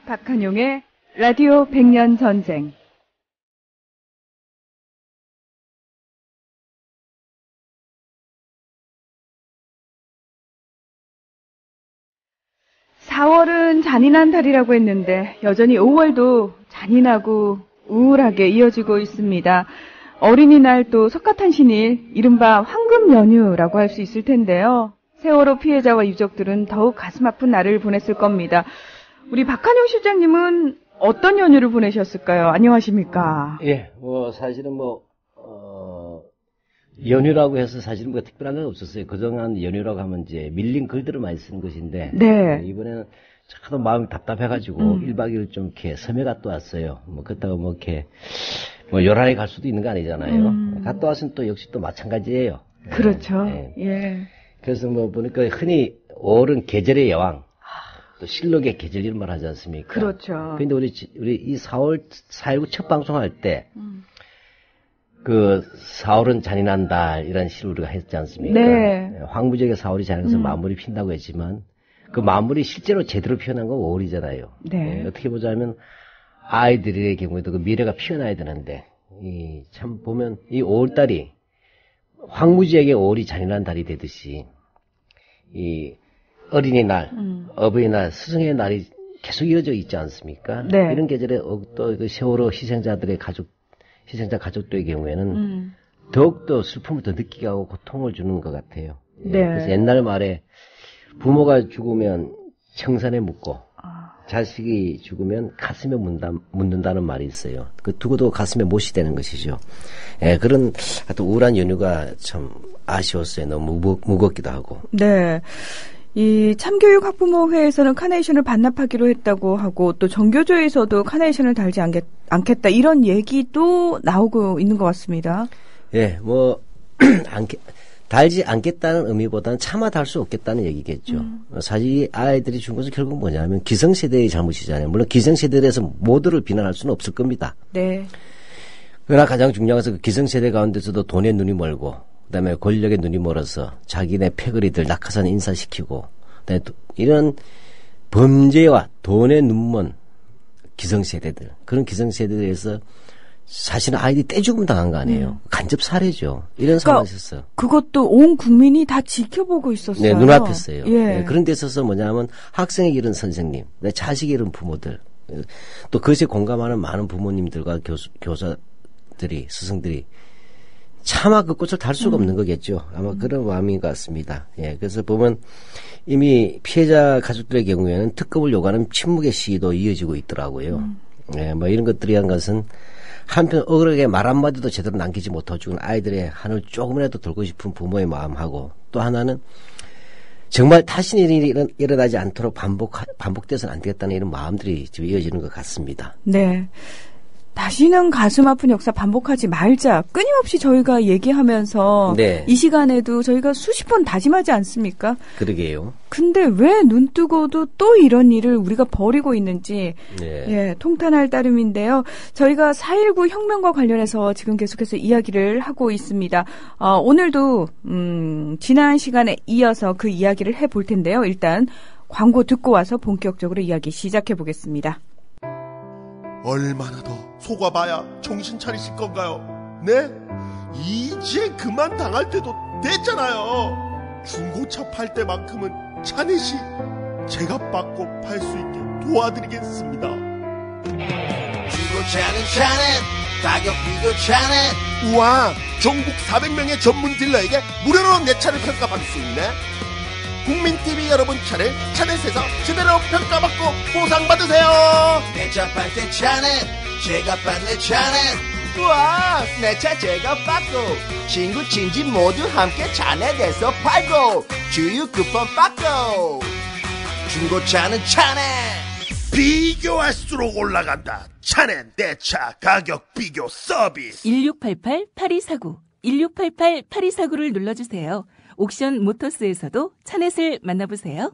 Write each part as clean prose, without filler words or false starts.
박한용의 라디오 100년 전쟁. (4월은) 잔인한 달이라고 했는데 여전히 5월도 잔인하고 우울하게 이어지고 있습니다. 어린이날 또 석가탄신일, 이른바 황금 연휴라고 할 수 있을 텐데요. 세월호 피해자와 유족들은 더욱 가슴 아픈 날을 보냈을 겁니다. 우리 박한용 실장님은 어떤 연휴를 보내셨을까요? 안녕하십니까? 예, 사실은 연휴라고 해서 사실은 특별한 건 없었어요. 그동안 연휴라고 하면 이제 밀린 글들을 많이 쓰는 것인데. 네. 이번에는 하도 마음이 답답해가지고 1박 2일 좀 이렇게 섬에 갔다 왔어요. 그렇다고 이렇게 요란히 갈 수도 있는 거 아니잖아요. 갔다 왔으면 또 역시 또 마찬가지예요. 그렇죠. 예. 예. 그래서 보니까 흔히 5월은 계절의 여왕, 또 실록의 계절 이런 말 하지 않습니까? 그렇죠. 근데 우리 이 4월 4.19 첫 방송할 때, 4월은 잔인한 달, 이런 시를 우리가 했지 않습니까? 네. 황무적의 4월이 잔인해서 만물이 핀다고 했지만, 그 만물이 실제로 제대로 피어난 건 5월이잖아요. 네. 어떻게 보자면, 아이들의 경우에도 그 미래가 피어나야 되는데, 참 보면 이 5월달이, 황무지에게 5월이 잔인한 달이 되듯이, 이 어린이날, 어버이날, 스승의 날이 계속 이어져 있지 않습니까? 네. 이런 계절에 또 그 세월호 희생자들의 희생자 가족들의 경우에는 더욱더 슬픔을 더 느끼게 하고 고통을 주는 것 같아요. 네. 그래서 옛날 말에 부모가 죽으면 청산에 묻고 자식이 죽으면 가슴에 묻는다는 말이 있어요. 그 두고도 가슴에 못이 되는 것이죠. 예, 그런 하여튼 우울한 연휴가 참 아쉬웠어요. 너무 무겁기도 하고. 네. 이 참교육 학부모회에서는 카네이션을 반납하기로 했다고 하고 또 정교조에서도 카네이션을 달지 않겠다 이런 얘기도 나오고 있는 것 같습니다. 예, 달지 않겠다는 의미보다는 차마 달 수 없겠다는 얘기겠죠. 사실 아이들이 준 것은 결국 뭐냐면 기성세대의 잘못이잖아요. 물론 기성세대에서 모두를 비난할 수는 없을 겁니다. 네. 그러나 가장 중요한 것은 그 기성세대 가운데서도 돈에 눈이 멀고 그다음에 권력에 눈이 멀어서 자기네 패거리들 낙하산 인사시키고 그다음에 이런 범죄와 돈에 눈먼 기성세대들 그런 기성세대에서 사실은 아이들이 떼죽음 당한 거 아니에요. 간접 살해죠. 이런 상황이 있었어요. 그것도 온 국민이 다 지켜보고 있었어요. 네, 눈앞이었어요. 예. 네, 그런 데 있어서 뭐냐면 학생에게 이른 선생님, 내 자식이 이른 부모들, 또 그것에 공감하는 많은 부모님들과 교사들이, 스승들이 차마 그 꽃을 달 수가 없는 거겠죠. 아마 그런 마음인 것 같습니다. 예, 그래서 보면 이미 피해자 가족들의 경우에는 특급을 요구하는 침묵의 시위도 이어지고 있더라고요. 예, 이런 것들이 한 것은 한편 억울하게 말 한마디도 제대로 남기지 못하고 죽은 아이들의 한을 조금이라도 돌고 싶은 부모의 마음하고 또 하나는 정말 다시는 일이 일어나지 않도록 반복돼서는 안 되겠다는 이런 마음들이 지금 이어지는 것 같습니다. 네. 다시는 가슴 아픈 역사 반복하지 말자. 끊임없이 저희가 얘기하면서 네. 이 시간에도 저희가 수십 번 다짐하지 않습니까? 그러게요. 근데 왜 눈 뜨고도 또 이런 일을 우리가 벌이고 있는지 네. 예, 통탄할 따름인데요. 저희가 4.19 혁명과 관련해서 지금 계속해서 이야기를 하고 있습니다. 오늘도 지난 시간에 이어서 그 이야기를 해볼 텐데요. 일단 광고 듣고 와서 본격적으로 이야기 시작해 보겠습니다. 얼마나 더 속아봐야 정신 차리실 건가요? 네? 이제 그만 당할 때도 됐잖아요. 중고차 팔 때만큼은 차넷이 제가 받고 팔 수 있게 도와드리겠습니다. 중고차는 차넷, 가격 비교 차넷. 우와, 전국 400명의 전문 딜러에게 무료로 내 차를 평가받을 수 있네. 국민TV 여러분 차를 차넷에서 제대로 평가받고 보상받으세요. 내 차 팔 때 차넷, 제가 받는 차넷. 우와, 내 차 제가 받고 친구 친지 모두 함께 차넷에서 팔고 주유 쿠폰 받고. 중고차는 차넷. 비교할수록 올라간다. 차넷 내 차 가격 비교 서비스. 1688-8249 1688-8249를 눌러주세요. 옥션 모터스에서도 차넷을 만나보세요.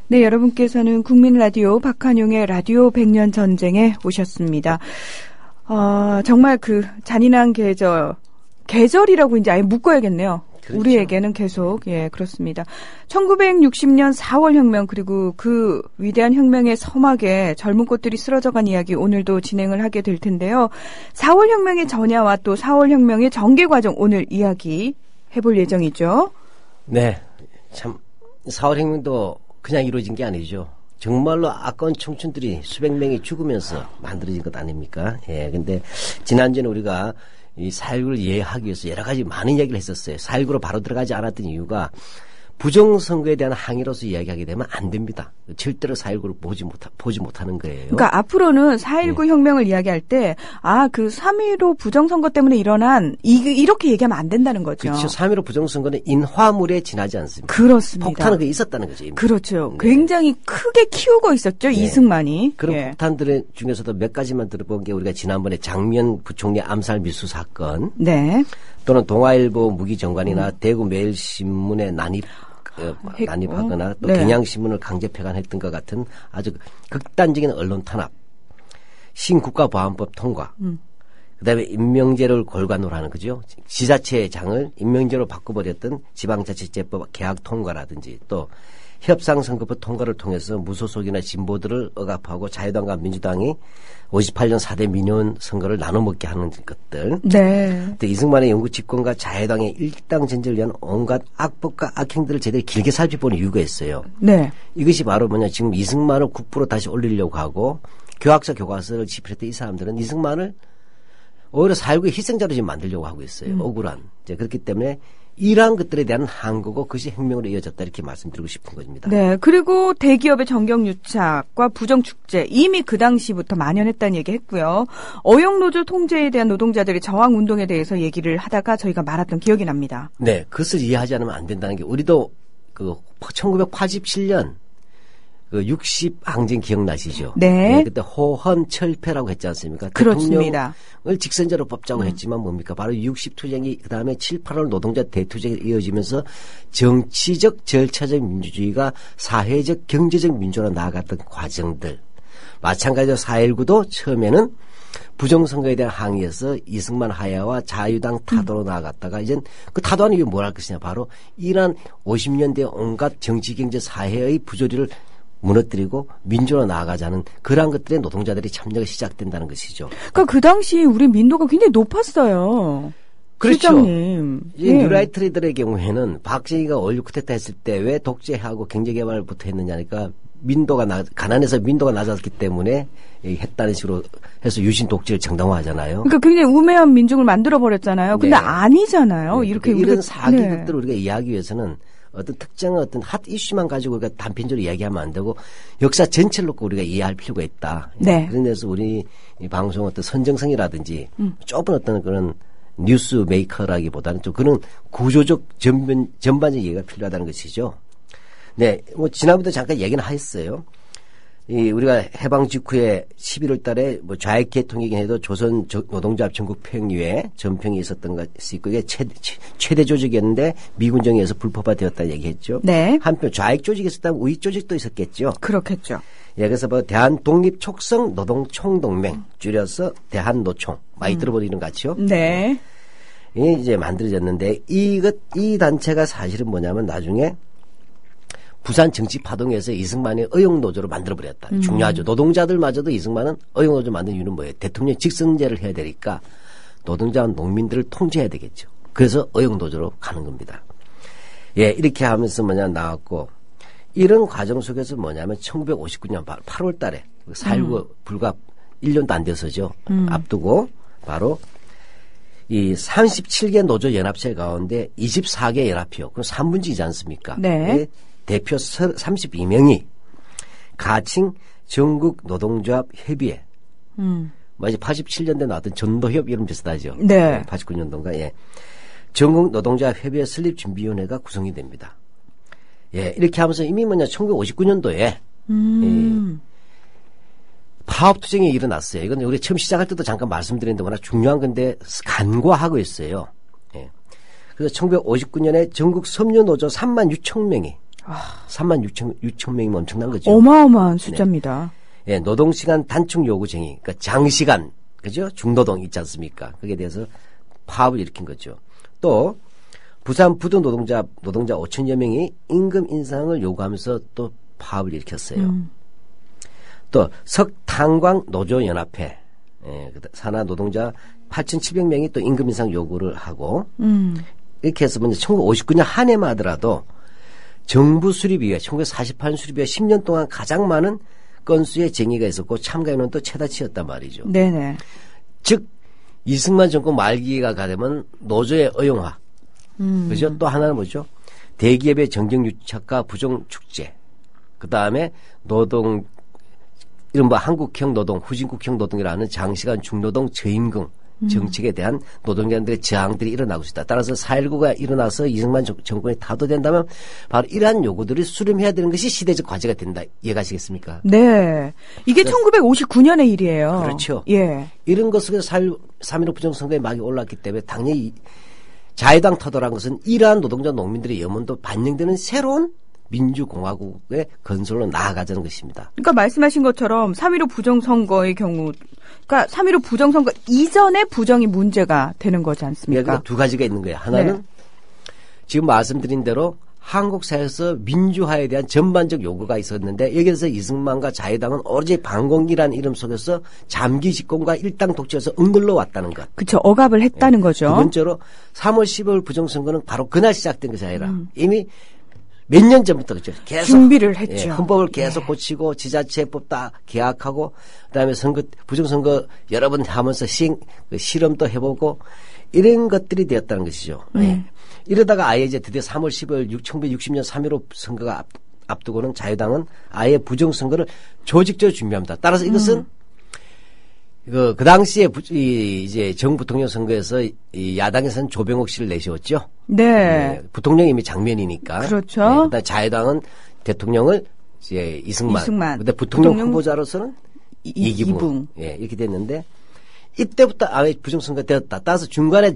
네, 여러분께서는 국민 라디오 박한용의 라디오 100년 전쟁에 오셨습니다. 정말 그 잔인한 계절이라고 이제 아예 묶어야겠네요. 그렇죠. 우리에게는 계속 그렇습니다. 1960년 4월 혁명 그리고 그 위대한 혁명의 서막에 젊은 꽃들이 쓰러져간 이야기 오늘도 진행을 하게 될 텐데요. 4월 혁명의 전야와 또 4월 혁명의 전개 과정 오늘 이야기 해볼 예정이죠. 네, 참 4월 혁명도 그냥 이루어진 게 아니죠. 정말로 아까운 청춘들이 수백 명이 죽으면서 만들어진 것 아닙니까? 예, 근데 지난주에 우리가 이 4.19를 이해하기 위해서 여러 가지 많은 이야기를 했었어요. 4.19로 바로 들어가지 않았던 이유가 부정선거에 대한 항의로서 이야기하게 되면 안 됩니다. 절대로 4.19를 보지 못하는 거예요. 그러니까 앞으로는 4.19 혁명을 이야기할 때, 그 3.15 부정선거 때문에 일어난, 이렇게 얘기하면 안 된다는 거죠. 그렇죠. 3.15 부정선거는 인화물에 지나지 않습니다. 그렇습니다. 폭탄은 그게 있었다는 거죠. 이미. 그렇죠. 굉장히 크게 키우고 있었죠. 이승만이. 그런 폭탄들 중에서도 몇 가지만 들어본 게 우리가 지난번에 장면 부총리 암살 미수 사건. 네. 또는 동아일보 무기정관이나 대구 매일신문에 난입하거나 또 경향신문을 강제 폐간했던 것 같은 아주 극단적인 언론 탄압, 신국가보안법 통과, 그다음에 임명제를 골관으로 하는 거죠. 지자체의 장을 임명제로 바꿔버렸던 지방자치제법 개학 통과라든지 또 협상선거법 통과를 통해서 무소속이나 진보들을 억압하고 자유당과 민주당이 58년 4대 민의원 선거를 나눠먹게 하는 것들. 네. 또 이승만의 영구 집권과 자유당의 일당 전제를 위한 온갖 악법과 악행들을 제대로 길게 살펴보는 이유가 있어요. 네. 이것이 바로 뭐냐, 지금 이승만을 국부로 다시 올리려고 하고 교학서 교과서를 집필했던 이 사람들은 이승만을 오히려 4.19의 희생자로 지금 만들려고 하고 있어요. 억울한. 이제 그렇기 때문에 이러한 것들에 대한 항거고 그것이 혁명으로 이어졌다 이렇게 말씀드리고 싶은 겁니다. 네. 그리고 대기업의 정경유착과 부정축제 이미 그 당시부터 만연했다는 얘기 했고요. 어용노조 통제에 대한 노동자들의 저항운동에 대해서 얘기를 하다가 저희가 말았던 기억이 납니다. 네. 그것을 이해하지 않으면 안 된다는 게 우리도 그 1987년 그 60 항쟁 기억나시죠? 네. 그때 호헌철폐라고 했지 않습니까? 그렇습니다. 대통령을 직선제로 뽑자고 했지만 뭡니까? 바로 60 투쟁이 그다음에 7, 8월 노동자 대투쟁이 이어지면서 정치적 절차적 민주주의가 사회적 경제적 민주로 나아갔던 과정들. 마찬가지로 4.19도 처음에는 부정선거에 대한 항의에서 이승만 하야와 자유당 타도로 나아갔다가 이젠 그 타도는 이게 뭘 할 것이냐. 바로 이란 50년대 온갖 정치 경제 사회의 부조리를 무너뜨리고 민주로 나아가자는 그러한 것들에 노동자들이 참여가 시작된다는 것이죠. 그러니까 그 당시 우리 민도가 굉장히 높았어요. 그렇죠. 실장님. 이 뉴라이트리들의 경우에는 박정희가 5.16 쿠데타 했을 때 왜 독재하고 경제개발부터 했느냐니까 가난해서 민도가 낮았기 때문에 했다는 식으로 해서 유신 독재를 정당화하잖아요. 그러니까 굉장히 우매한 민중을 만들어버렸잖아요. 근데 네. 아니잖아요. 네. 이렇게 이런 우리가 사기극들을 우리가 이해하기 위해서는 어떤 특정한 어떤 핫 이슈만 가지고 우리가 단편적으로 이야기하면 안 되고 역사 전체를 놓고 우리가 이해할 필요가 있다. 네. 그런 데서 우리 이 방송 어떤 선정성이라든지 좁은 어떤 그런 뉴스 메이커라기보다는 좀 그런 구조적 전반적 이해가 필요하다는 것이죠. 네, 뭐 지난번에 잠깐 얘기는 했어요. 우리가 해방 직후에 11월 달에 뭐 좌익 개통이긴 해도 조선 노동조합 전국 평의회 전평이 있었던 것이 있고 이게 최대 조직이었는데 미군정에 의해서 불법화되었다는 얘기했죠. 네. 한편 좌익 조직이 있었다면 우익 조직도 있었겠죠. 그렇겠죠. 예, 그래서 뭐 대한독립촉성 노동총동맹 줄여서 대한노총 많이 들어보는 것 같죠. 네. 이제 만들어졌는데 이 단체가 사실은 뭐냐면 나중에 부산 정치 파동에서 이승만이 의용노조로 만들어버렸다. 중요하죠. 노동자들마저도 이승만은 의용노조 만든 이유는 뭐예요? 대통령 직선제를 해야 되니까 노동자와 농민들을 통제해야 되겠죠. 그래서 의용노조로 가는 겁니다. 예, 이렇게 하면서 나왔고 이런 과정 속에서 뭐냐면 1959년 8월 달에 4.19 불과 1년도 안 돼서죠. 앞두고 바로 이 37개 노조 연합체 가운데 24개 연합회요. 그럼 3분지이지 않습니까? 네. 대표 32명이 가칭 전국 노동조합 협의회. 이제 87년대 나왔던 전도협 이름 비슷하죠. 네. 89년도인가. 예. 전국 노동조합 협의회 설립 준비위원회가 구성이 됩니다. 예, 이렇게 하면서 이미 1959년도에 파업 투쟁이 일어났어요. 이건 우리 처음 시작할 때도 잠깐 말씀드렸는데 워낙 중요한 건데 간과하고 있어요. 예. 그래서 1959년에 전국 섬유노조 36,000명이 36,000명이면 엄청난 거죠. 어마어마한 숫자입니다. 네. 예, 노동시간 단축 요구쟁이, 그러니까 장시간, 그죠? 중노동 있지 않습니까? 거기에 대해서 파업을 일으킨 거죠. 또 부산 부두 노동자 5천여 명이 임금 인상을 요구하면서 또 파업을 일으켰어요. 또 석탄광 노조연합회 산하 노동자 8,700명이 또 임금 인상 요구를 하고 이렇게 해서 먼저 1959년 한 해만 하더라도 정부 수립 이후에 1948년 수립 이후에 10년 동안 가장 많은 건수의 쟁의가 있었고 참가인원은 또 최다치였단 말이죠. 네네. 즉 이승만 정권 말기가 가되면 노조의 의용화. 그죠? 또 하나는 뭐죠? 대기업의 정경유착과 부정축제. 그 다음에 노동, 이른바 한국형 노동, 후진국형 노동이라는 장시간 중노동 저임금 정책에 대한 노동자들의 저항들이 일어나고 있다. 따라서 4.19가 일어나서 이승만 정권이 타도된다면 바로 이러한 요구들을 수렴해야 되는 것이 시대적 과제가 된다. 이해가시겠습니까? 네. 이게 1959년의 일이에요. 그렇죠. 예. 이런 것 속에서 3.15 부정선거에 막이 올랐기 때문에 당연히 자유당 터도란 것은 이러한 노동자 농민들의 염원도 반영되는 새로운 민주공화국의 건설로 나아가자는 것입니다. 그러니까 말씀하신 것처럼 3.15 부정선거의 경우, 그러니까 3.15 부정선거 이전의 부정이 문제가 되는 거지 않습니까? 그러니까 두 가지가 있는 거예요. 하나는 지금 말씀드린 대로 한국 사회에서 민주화에 대한 전반적 요구가 있었는데 여기에서 이승만과 자유당은 오로지 반공이라는 이름 속에서 잠기 집권과 일당 독재에서 응글러 왔다는 것. 그렇죠. 억압을 했다는 거죠. 두 번째로 3월 15일 부정선거는 바로 그날 시작된 것이 아니라 이미 몇 년 전부터 그렇죠. 계속 준비를 했죠. 헌법을 계속 고치고 지자체법 다 개혁하고 그다음에 부정선거 여러 번 하면서 실험도 해보고 이런 것들이 되었다는 것이죠. 이러다가 아예 이제 드디어 3월 15일 1960년 3.15 선거가 앞두고는 자유당은 아예 부정선거를 조직적으로 준비합니다. 따라서 이것은 그 당시에 이제 정부 부통령 선거에서 이 야당에서는 조병옥 씨를 내세웠죠. 네. 부통령이 이미 장면이니까. 그렇죠. 네, 그다음 자유당은 대통령을 이제 이승만. 근데 부통령 후보자로서는 이기붕. 예, 이렇게 됐는데 이때부터 아예 부정선거 되었다. 따라서 중간에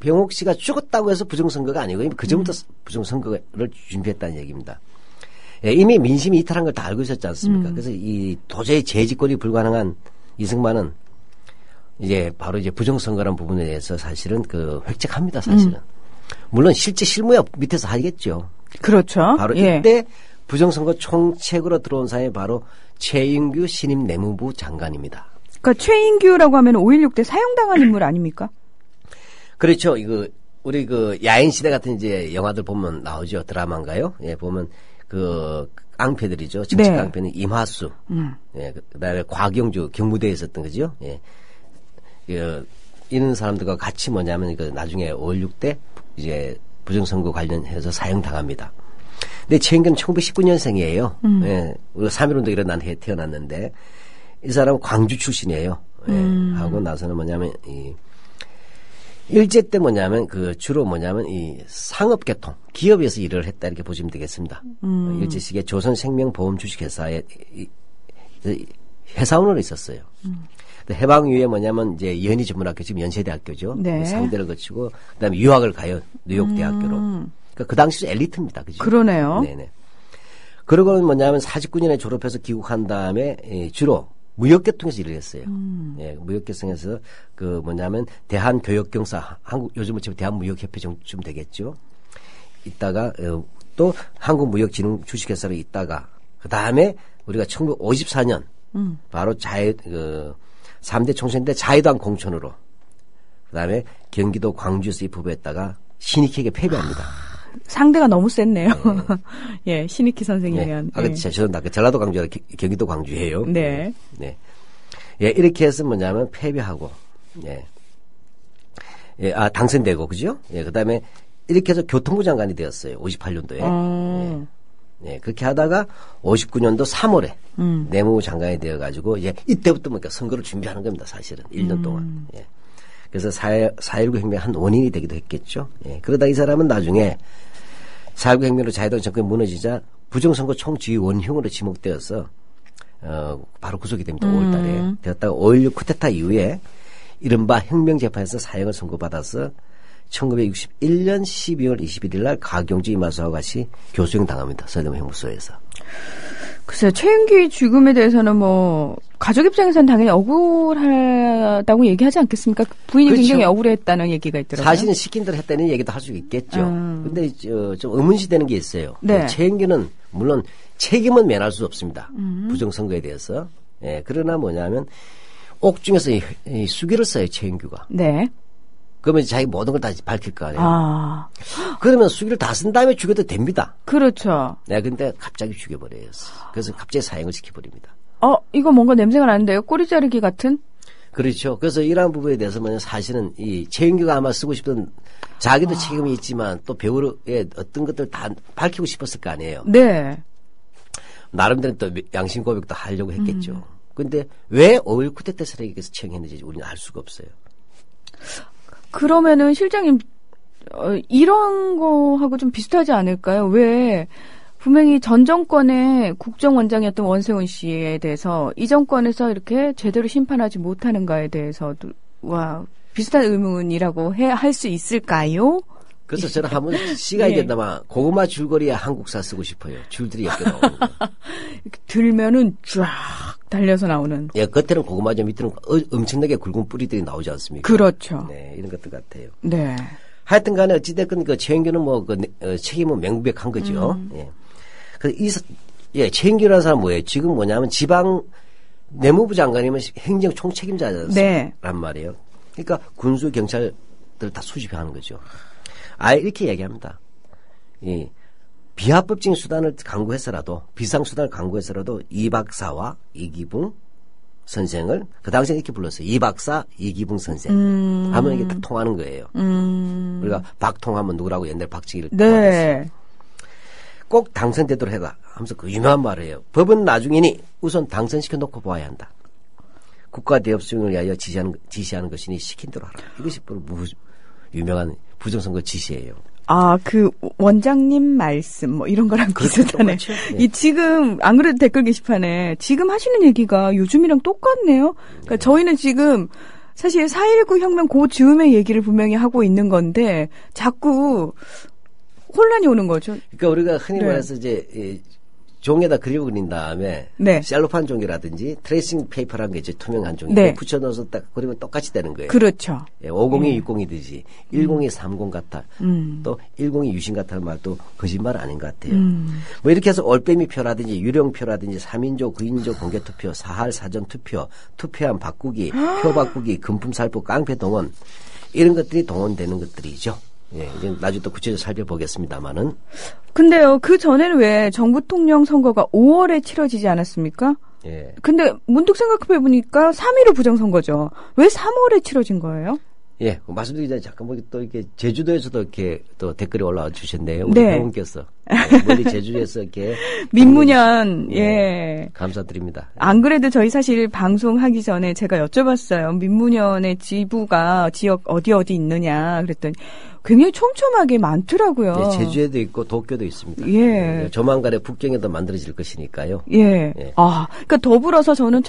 병옥 씨가 죽었다고 해서 부정선거가 아니고 그 전부터 부정선거를 준비했다는 얘기입니다. 예, 이미 민심이 이탈한 걸 다 알고 있었지 않습니까? 그래서 이 도저히 재집권이 불가능한 이승만은 이제 바로 이제 부정선거라는 부분에 대해서 사실은 획책합니다, 사실은. 물론 실제 실무야 밑에서 하겠죠. 그렇죠. 바로 이때 부정선거 총책으로 들어온 사람이 바로 최인규 신임 내무부 장관입니다. 그러니까 최인규라고 하면 5.16 때 사형당한 인물 아닙니까? 그렇죠. 우리 야인 시대 같은 이제 영화들 보면 나오죠. 드라마인가요? 예, 보면 깡패들이죠. 정치 깡패는 임하수. 예, 그다음에 곽영주 경무대에 있었던 거죠. 예. 이런 사람들과 같이 뭐냐면 나중에 5.16 때 이제 부정선거 관련해서 사형당합니다. 근데 최인규는 1919년생이에요. 예. 우리가 3.1운동 일어난 해에 태어났는데 이 사람은 광주 출신이에요. 예. 하고 나서는 뭐냐면 일제 때 뭐냐면 주로 뭐냐면 이 상업계통 기업에서 일을 했다 이렇게 보시면 되겠습니다. 일제 시기에 조선생명보험 주식회사에 회사원으로 있었어요. 해방 이후에 뭐냐면 이제 연희전문학교 지금 연세대학교죠. 네. 상대를 거치고 그다음에 유학을 가요. 뉴욕 대학교로. 그러니까 그 당시 엘리트입니다. 그죠? 그러네요. 네네. 그러고는 뭐냐면 49년에 졸업해서 귀국한 다음에 주로 무역계통에서 일을 했어요. 예, 무역계통에서 뭐냐면 대한교역경사, 요즘은 지금 대한무역협회 정도쯤 되겠죠. 있다가 또 한국무역진흥 주식회사로 있다가 그 다음에 우리가 1954년 바로 3대 총선 때 자유당 공천으로 그 다음에 경기도 광주에서 입후보했다가 신익희에게 패배합니다. 상대가 너무 셌네요. 예, 신익희 선생이면. 네. 저는 전라도 광주라 경기도 광주예요. 네. 네. 예, 이렇게 해서 뭐냐면 패배하고, 예. 예, 당선되고, 그죠? 예, 그 다음에 이렇게 해서 교통부 장관이 되었어요. 58년도에. 예. 예, 그렇게 하다가 59년도 3월에 내무부 장관이 되어가지고, 이제 이때부터 뭔가 선거를 준비하는 겁니다, 사실은. 1년 동안. 예. 그래서 4.19 혁명의 한 원인이 되기도 했겠죠. 예. 그러다 이 사람은 나중에 4.19 혁명으로 자유당 정권이 무너지자 부정선거 총지휘 원흉으로 지목되어서 바로 구속이 됩니다. 5월달에. 되었다가 5.16 쿠데타 이후에 이른바 혁명재판에서 사형을 선고받아서 1961년 12월 21일 날 가경주 이마수와 같이 교수형 당합니다. 서대문 형무소에서. 글쎄요, 최은기 죽음에 대해서는 뭐 가족 입장에서는 당연히 억울하다고 얘기하지 않겠습니까? 부인이 그렇죠. 굉장히 억울했다는 얘기가 있더라고요. 사실은 시킨 대로 했다는 얘기도 할 수 있겠죠. 근데 좀 의문시되는 게 있어요. 네. 최은기는 물론 책임은 면할 수 없습니다. 부정선거에 대해서. 예, 그러나 뭐냐면 옥중에서 이 수기를 써요, 최은규가. 네. 그러면 자기 모든 걸 다 밝힐 거 아니에요. 아, 그러면 수기를 다 쓴 다음에 죽여도 됩니다. 그렇죠. 네, 근데 갑자기 죽여버려요. 그래서 갑자기 사형을 시켜버립니다. 이거 뭔가 냄새가 나는데요? 꼬리 자르기 같은? 그렇죠. 그래서 이러한 부분에 대해서는 사실은 이 최은규가 아마 쓰고 싶던 자기도 책임이 있지만 또 배우의 어떤 것들 다 밝히고 싶었을 거 아니에요. 네. 나름대로 또 양심 고백도 하려고 했겠죠. 근데 왜 5.19 쿠데타 때 세력에서 처형했는지 우리는 알 수가 없어요. 그러면은 실장님, 이런 거하고 좀 비슷하지 않을까요? 왜 분명히 전 정권의 국정원장이었던 원세훈 씨에 대해서 이 정권에서 이렇게 제대로 심판하지 못하는가에 대해서도 비슷한 의문이라고 할 수 있을까요? 그래서 저는 한번 시간이 예. 된다면 고구마 줄거리에 한국사 쓰고 싶어요. 줄들이 엮여 나오는 거. 이렇게 들면은 쫙 달려서 나오는. 예, 겉에는 고구마죠. 밑에는 엄청나게 굵은 뿌리들이 나오지 않습니까? 그렇죠. 네, 이런 것들 같아요. 네. 하여튼 간에 어찌됐건 그 최은규는 책임은 명백한 거죠. 예. 최은규라는 사람은 뭐예요? 지금 뭐냐면 지방 내무부 장관이면 행정 총책임자란 네. 말이에요. 그러니까 군수 경찰들 다 수집하는 거죠. 아예 이렇게 얘기합니다. 이 비합법적인 수단을 강구해서라도 비상수단을 강구해서라도 이 박사와 이기붕 선생을 그 당시에 이렇게 불렀어요. 이 박사 이기붕 선생 하면 이게 딱 통하는 거예요. 우리가 박통하면 누구라고 옛날 박정희를 네. 꼭 당선되도록 해라 하면서 그 유명한 말이에요. 법은 나중이니 우선 당선시켜 놓고 보아야 한다. 국가 대업 수행을 위하여 지시하는 것이니 시킨 대로 하라. 이것이 유명한 부정선거 지시예요. 그 원장님 말씀 뭐 이런 거랑 비슷하네. 네. 지금 안 그래도 댓글 게시판에 지금 하시는 얘기가 요즘이랑 똑같네요. 그러니까 저희는 지금 사실 4.19 혁명 그 즈음의 얘기를 분명히 하고 있는 건데 자꾸 혼란이 오는 거죠. 그러니까 우리가 흔히 네. 말해서 이제 종에다 그리고 그린 다음에 네. 셀로판 종이라든지 트레이싱 페이퍼라는 게 이제 투명한 종이 네. 붙여넣어서 딱 그리면 똑같이 되는 거예요. 그렇죠. 50이 60이듯이 10이 30 같아. 또 10이 유신 같다는 말도 거짓말 아닌 것 같아요. 뭐 이렇게 해서 올빼미 표라든지 유령표라든지 3인조, 9인조 공개투표, 사할 사전투표, 투표함 바꾸기, 표 바꾸기, 금품 살포, 깡패 동원 이런 것들이 동원되는 것들이죠. 예, 이제 나중에 또 구체적으로 살펴보겠습니다만은. 근데요, 그 전에는 왜 정부통령 선거가 5월에 치러지지 않았습니까? 예. 근데 문득 생각해보니까 3.15 부정선거죠. 왜 3월에 치러진 거예요? 예, 말씀드리기 전에 잠깐 또 이렇게 제주도에서도 이렇게 또 댓글이 올라와 주셨네요. 우리 네. 회원께서. 멀리 제주에서 이렇게. 민문현, 예. 감사드립니다. 안 그래도 저희 사실 방송하기 전에 제가 여쭤봤어요. 민문현의 지부가 지역 어디 있느냐 그랬더니 굉장히 촘촘하게 많더라고요. 예, 제주에도 있고 도쿄도 있습니다. 예. 조만간에 북경에도 만들어질 것이니까요. 예. 예. 그러니까 더불어서 저는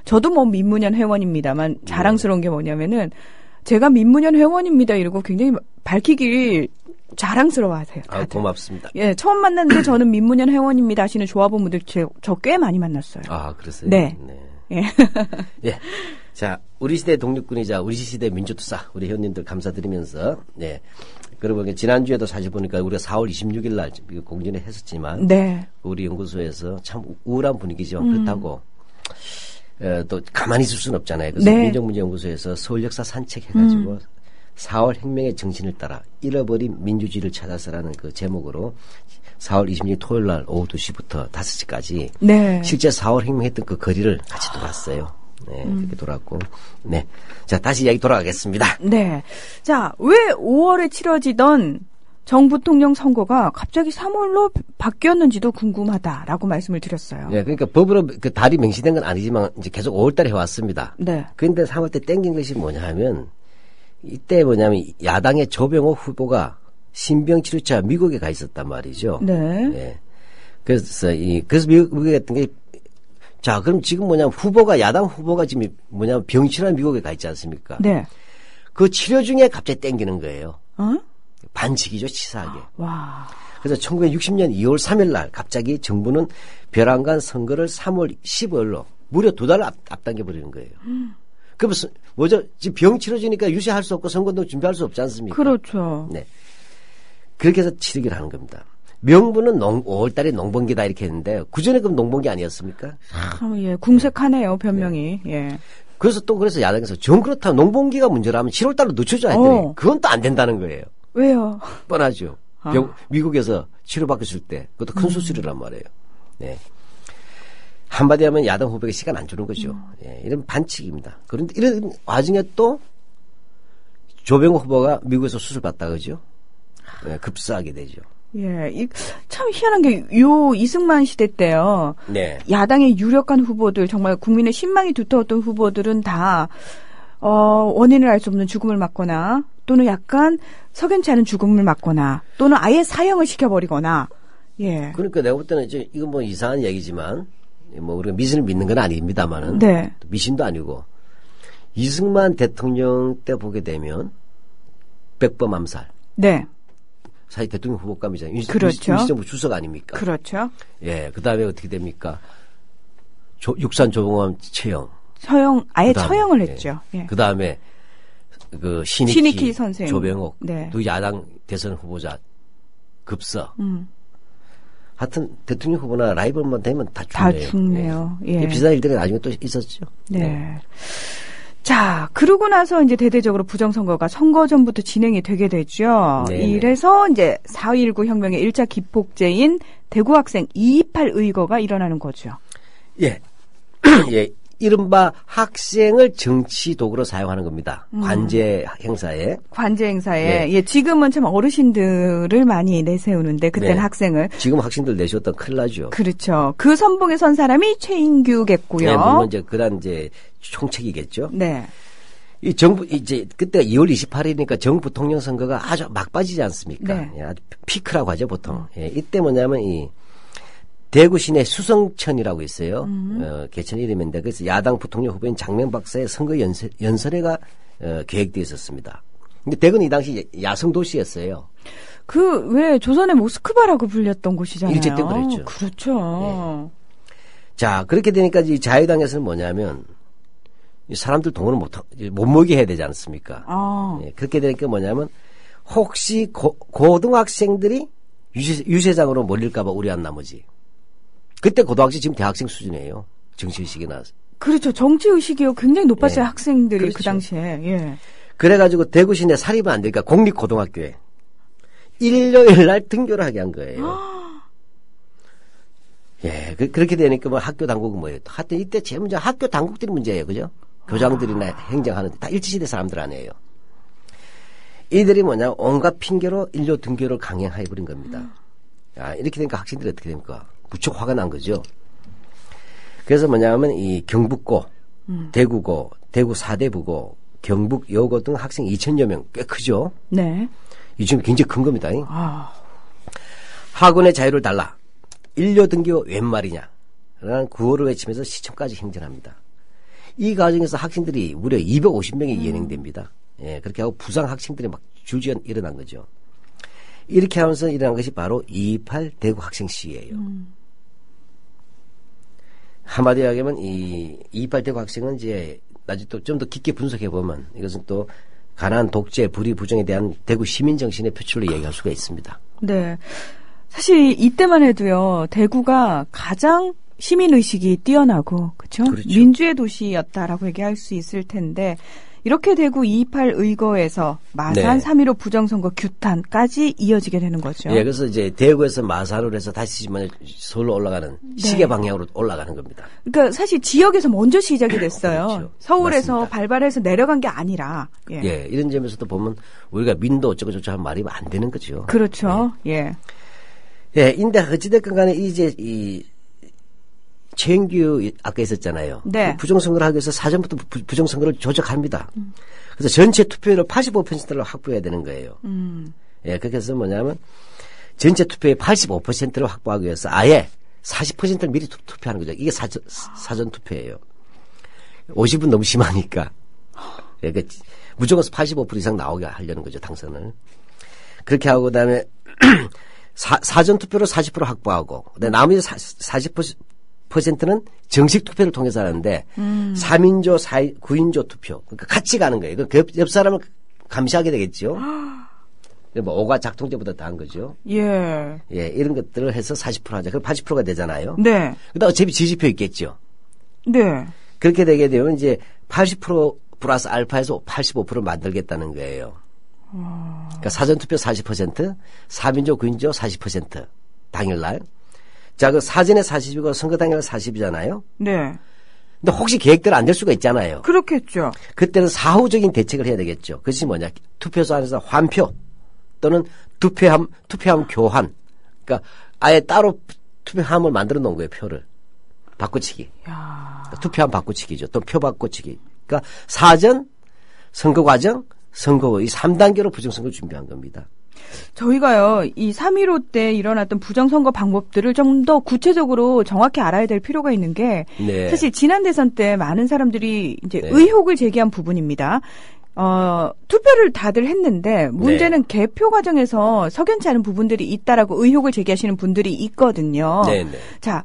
저도 뭐 민문현 회원입니다만 자랑스러운 게 뭐냐면은 제가 민문현 회원입니다 이러고 굉장히 밝히길 자랑스러워하세요. 다들. 고맙습니다. 예, 처음 만났는데 저는 민문현 회원입니다 하시는 조합원분들 저 꽤 많이 만났어요. 그랬어요? 네. 예. 예. 자, 우리 시대 독립군이자 우리 시대 민주투사 우리 회원님들 감사드리면서 네. 그리고 지난주에도 사실 보니까 우리가 4월 26일 날 공지를 했었지만 네. 우리 연구소에서 참 우울한 분위기지만 그렇다고 또 가만히 있을 수는 없잖아요. 그래서 네. 민정문제연구소에서 서울 역사 산책해가지고 4월 혁명의 정신을 따라 잃어버린 민주주의를 찾아서라는 그 제목으로 4월 26일 토요일 날 오후 2시부터 5시까지 네. 실제 4월 혁명했던 그 거리를 같이 돌았어요. 네, 그렇게 돌았고. 네. 자, 다시 이야기 돌아가겠습니다. 네. 자, 왜 5월에 치러지던 정부통령 선거가 갑자기 3월로 바뀌었는지도 궁금하다라고 말씀을 드렸어요. 네, 그러니까 법으로 그 달이 명시된 건 아니지만 이제 계속 5월 달에 해왔습니다. 네. 그런데 3월 때 땡긴 것이 뭐냐 하면 이때 뭐냐면 야당의 조병호 후보가 신병치료차 미국에 가 있었단 말이죠. 네. 네. 그래서 미국에 갔던 게 자, 그럼 지금 뭐냐면 야당 후보가 지금 뭐냐면 병치료한 미국에 가 있지 않습니까? 네. 그 치료 중에 갑자기 땡기는 거예요. 어? 반칙이죠, 치사하게. 와. 그래서 1960년 2월 3일 날 갑자기 정부는 벼랑간 선거를 3월 15일로 무려 2달 앞당겨 버리는 거예요. 그러면 뭐죠? 지금 병 치러지니까 유세할 수 없고 선거도 준비할 수 없지 않습니까? 그렇죠. 네. 그렇게 해서 치르기를 하는 겁니다. 명분은 5월달에 농번기다 이렇게 했는데 그전에 그럼 농번기 아니었습니까? 예, 궁색하네요 변명이. 네. 예. 그래서 야당에서 정 그렇다면 농번기가 문제라면 7월달로 늦춰줘 했더니 그건 또 안 된다는 거예요. 왜요? 뻔하죠. 미국에서 치료받고 있을 때 그것도 큰 수술이란 말이에요. 네. 한마디 하면 야당 후보에게 시간 안 주는 거죠. 예, 이런 반칙입니다. 그런데 이런 와중에 또 조병호 후보가 미국에서 수술 받다 그죠? 네, 급사하게 되죠. 예, 참 희한한 게 이승만 시대 때요. 네. 야당의 유력한 후보들 정말 국민의 신망이 두터웠던 후보들은 다 원인을 알 수 없는 죽음을 맞거나 또는 약간 석연치 않은 죽음을 맞거나 또는 아예 사형을 시켜버리거나. 예. 그러니까 내가 볼 때는 이제 이건 뭐 이상한 얘기지만 뭐 우리가 미신을 믿는 건 아닙니다만은 네. 미신도 아니고 이승만 대통령 때 보게 되면 백범 암살. 네. 사실 대통령 후보감이잖아요. 그렇죠. 임시정부 주석 아닙니까? 그렇죠. 예, 그 다음에 어떻게 됩니까? 육산 조봉암 처형. 아예 그다음에, 처형을 했죠. 예. 그 다음에 그 신익희 선생, 조병옥, 네. 또 야당 대선 후보자 급서. 하여튼 대통령 후보나 라이벌만 되면 다 죽네요. 다 죽네요. 예. 비슷한 일들이 나중에 또 있었죠. 네. 자, 그러고 나서 이제 대대적으로 부정선거가 선거 전부터 진행이 되게 되죠. 네네. 이래서 이제 4.19 혁명의 1차 기폭제인 대구 학생 228 의거가 일어나는 거죠. 예. 예. 이른바 학생을 정치 도구로 사용하는 겁니다. 관제 행사에. 관제 행사에. 네. 예, 지금은 참 어르신들을 많이 내세우는데 그때는 네. 학생을. 지금 학생들 내세웠던 큰일 나죠. 그렇죠. 그 선봉에 선 사람이 최인규겠고요. 네, 물론 이제 그다음 이제 총책이겠죠. 네. 이 정부 이제 그때가 2월 28일이니까 정부 부통령 선거가 아주 막바지지 않습니까? 네. 예, 아주 피크라고 하죠 보통. 예, 이때 뭐냐면 이 대구 시내 수성천이라고 있어요. 개천 이름인데 그래서 야당 부통령 후보인 장명 박사의 선거 연설회가 계획되어 있었습니다. 근데 대구는 이 당시 야성 도시였어요. 그 왜 조선의 모스크바라고 불렸던 곳이잖아요. 일제 때 그랬죠. 그렇죠. 자 그렇게 되니까 이 자유당에서는 뭐냐면 이 사람들 동원을 못 모이게 해야 되지 않습니까? 아. 예, 그렇게 되니까 뭐냐면 혹시 고등학생들이 유세장으로 몰릴까봐 우려한 나머지. 그때 고등학생 지금 대학생 수준이에요. 정치의식이 나서. 그렇죠. 정치의식이 굉장히 높았어요. 네. 학생들이 그렇죠. 그 당시에. 예. 그래가지고 대구 시내 사립은 안 되니까 공립고등학교에 일요일 날 등교를 하게 한 거예요. 예, 그렇게 되니까 뭐 학교 당국은 뭐예요? 하여튼 이때 제일 문제 학교 당국들이 문제예요. 그죠? 교장들이나 행정하는데 다 일제시대 사람들 아니에요. 이들이 뭐냐 온갖 핑계로 인료 등교를 강행해버린 겁니다. 아, 이렇게 되니까 학생들이 어떻게 됩니까? 무척 화가 난 거죠. 그래서 뭐냐면 이 경북고, 대구고, 대구 사대부고, 경북 여고 등 학생 2,000여 명 꽤 크죠. 네. 이 중에 굉장히 큰 겁니다. 아. 학원의 자유를 달라. 인료 등교 웬 말이냐. 라는 구호를 외치면서 시청까지 행진합니다. 이 과정에서 학생들이 무려 250명이 연행됩니다. 예, 그렇게 하고 부상 학생들이 막 줄지어 일어난 거죠. 이렇게 하면서 일어난 것이 바로 228 대구 학생 시위예요. 한마디로 하면 이 228 대구 학생은 이제 나중에 또 좀 더 깊게 분석해 보면 이것은 또 가난, 독재, 불의, 부정에 대한 대구 시민 정신의 표출로 얘기할 수가 있습니다. 네. 사실 이때만 해도요. 대구가 가장 시민의식이 뛰어나고 그렇죠? 민주의 도시였다라고 얘기할 수 있을 텐데 이렇게 대구 228 의거에서 마산 네. 3.15 부정선거 규탄까지 이어지게 되는 거죠. 예, 그래서 이제 대구에서 마산으로 해서 다시 서울로 올라가는 시계 방향으로 올라가는 겁니다. 그러니까 사실 지역에서 먼저 시작이 됐어요. 그렇죠. 서울에서 맞습니다. 발발해서 내려간 게 아니라. 예. 예, 이런 점에서도 보면 우리가 민도 어쩌고저쩌고 하는 말이 안 되는 거죠. 그렇죠. 예. 예, 인데 어찌됐건 간에 이제 최인규 아까 있었잖아요. 네. 그 부정선거를 하기 위해서 사전부터 부정선거를 조작합니다. 그래서 전체 투표율을 85%를 확보해야 되는 거예요. 예, 그렇게 해서 뭐냐면 전체 투표의 85%를 확보하기 위해서 아예 40%를 미리 투표하는 거죠. 이게 사전 투표예요. 50은 너무 심하니까. 예, 그러니까 무조건 85% 이상 나오게 하려는 거죠, 당선을. 그렇게 하고 그다음에 사전 투표로 40% 확보하고, 나머지 40%는 정식 투표를 통해서 하는데, 3인조, 9인조 투표. 그러니까 같이 가는 거예요. 옆 사람을 감시하게 되겠죠. 뭐, 오가 작동제보다 다한 거죠. 예. 예, 이런 것들을 해서 40% 하자. 그럼 80%가 되잖아요. 네. 그다음 어차피 지지표 있겠죠. 네. 그렇게 되게 되면 이제 80% 플러스 알파에서 85%를 만들겠다는 거예요. 그러니까 사전투표 40%, 3인조, 9인조 40% 당일날. 자, 그 사전에 40이고 선거 당일날 40이잖아요. 네. 근데 혹시 계획대로 안 될 수가 있잖아요. 그렇겠죠. 그때는 사후적인 대책을 해야 되겠죠. 그것이 뭐냐? 투표소 안에서 환표 또는 투표함 교환. 그러니까 아예 따로 투표함을 만들어 놓은 거예요, 표를. 바꿔치기. 그러니까 투표함 바꿔치기죠. 또 표 바꿔치기. 그러니까 사전, 선거 과정, 선거 이 3단계로 부정선거를 준비한 겁니다. 저희가요, 이 3.15 때 일어났던 부정선거 방법들을 좀 더 구체적으로 정확히 알아야 될 필요가 있는 게, 네. 사실 지난 대선 때 많은 사람들이 이제 네. 의혹을 제기한 부분입니다. 투표를 다들 했는데, 문제는 네. 개표 과정에서 석연치 않은 부분들이 있다라고 의혹을 제기하시는 분들이 있거든요. 네, 네. 자,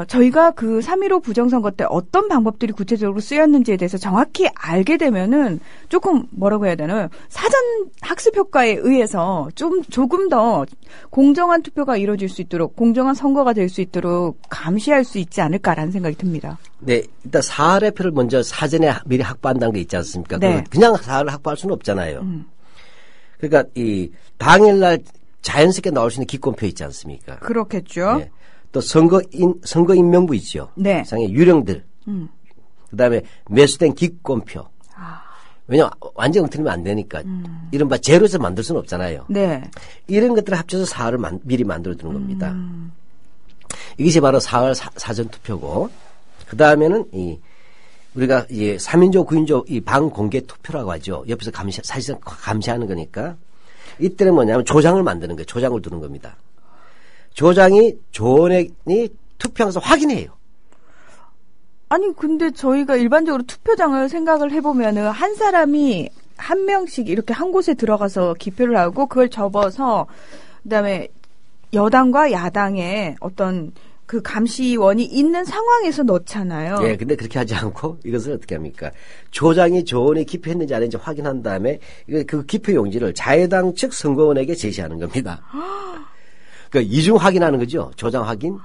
저희가 그 3.15 부정선거 때 어떤 방법들이 구체적으로 쓰였는지에 대해서 정확히 알게 되면은 조금 뭐라고 해야 되나요? 사전 학습 효과에 의해서 조금 더 공정한 투표가 이루어질 수 있도록, 공정한 선거가 될 수 있도록 감시할 수 있지 않을까라는 생각이 듭니다. 네, 일단 사례표를 먼저 사전에 미리 확보한다는 게 있지 않습니까? 네. 그냥 사례를 확보할 수는 없잖아요. 그러니까 이 당일날 자연스럽게 나올 수 있는 기권표 있지 않습니까? 그렇겠죠. 네. 또 선거인 명부 있죠. 네. 상의 유령들. 그다음에 매수된 기권표. 왜냐면 완전 엉터리면 안 되니까. 이른바 제로에서 만들 수는 없잖아요. 네. 이런 것들을 합쳐서 사흘을 미리 만들어 두는 겁니다. 이것이 바로 사흘 사전투표고, 그 다음에는 우리가 이제 3인조, 9인조 이 방공개 투표라고 하죠. 옆에서 사실상 감시하는 거니까. 이때는 뭐냐면 조장을 만드는 거예요. 조장을 두는 겁니다. 조장이 조원액이 투표하면서 확인해요. 아니, 근데 저희가 일반적으로 투표장을 생각을 해보면은 한 사람이 한 명씩 이렇게 한 곳에 들어가서 기표를 하고 그걸 접어서 그다음에 여당과 야당의 어떤 그 감시원이 있는 상황에서 넣잖아요. 예, 근데 그렇게 하지 않고 이것을 어떻게 합니까? 조장이 조원에 기표했는지 아닌지 확인한 다음에 그 기표 용지를 자유당 측 선거원에게 제시하는 겁니다. 그러니까 이중 확인하는 거죠. 조장 확인,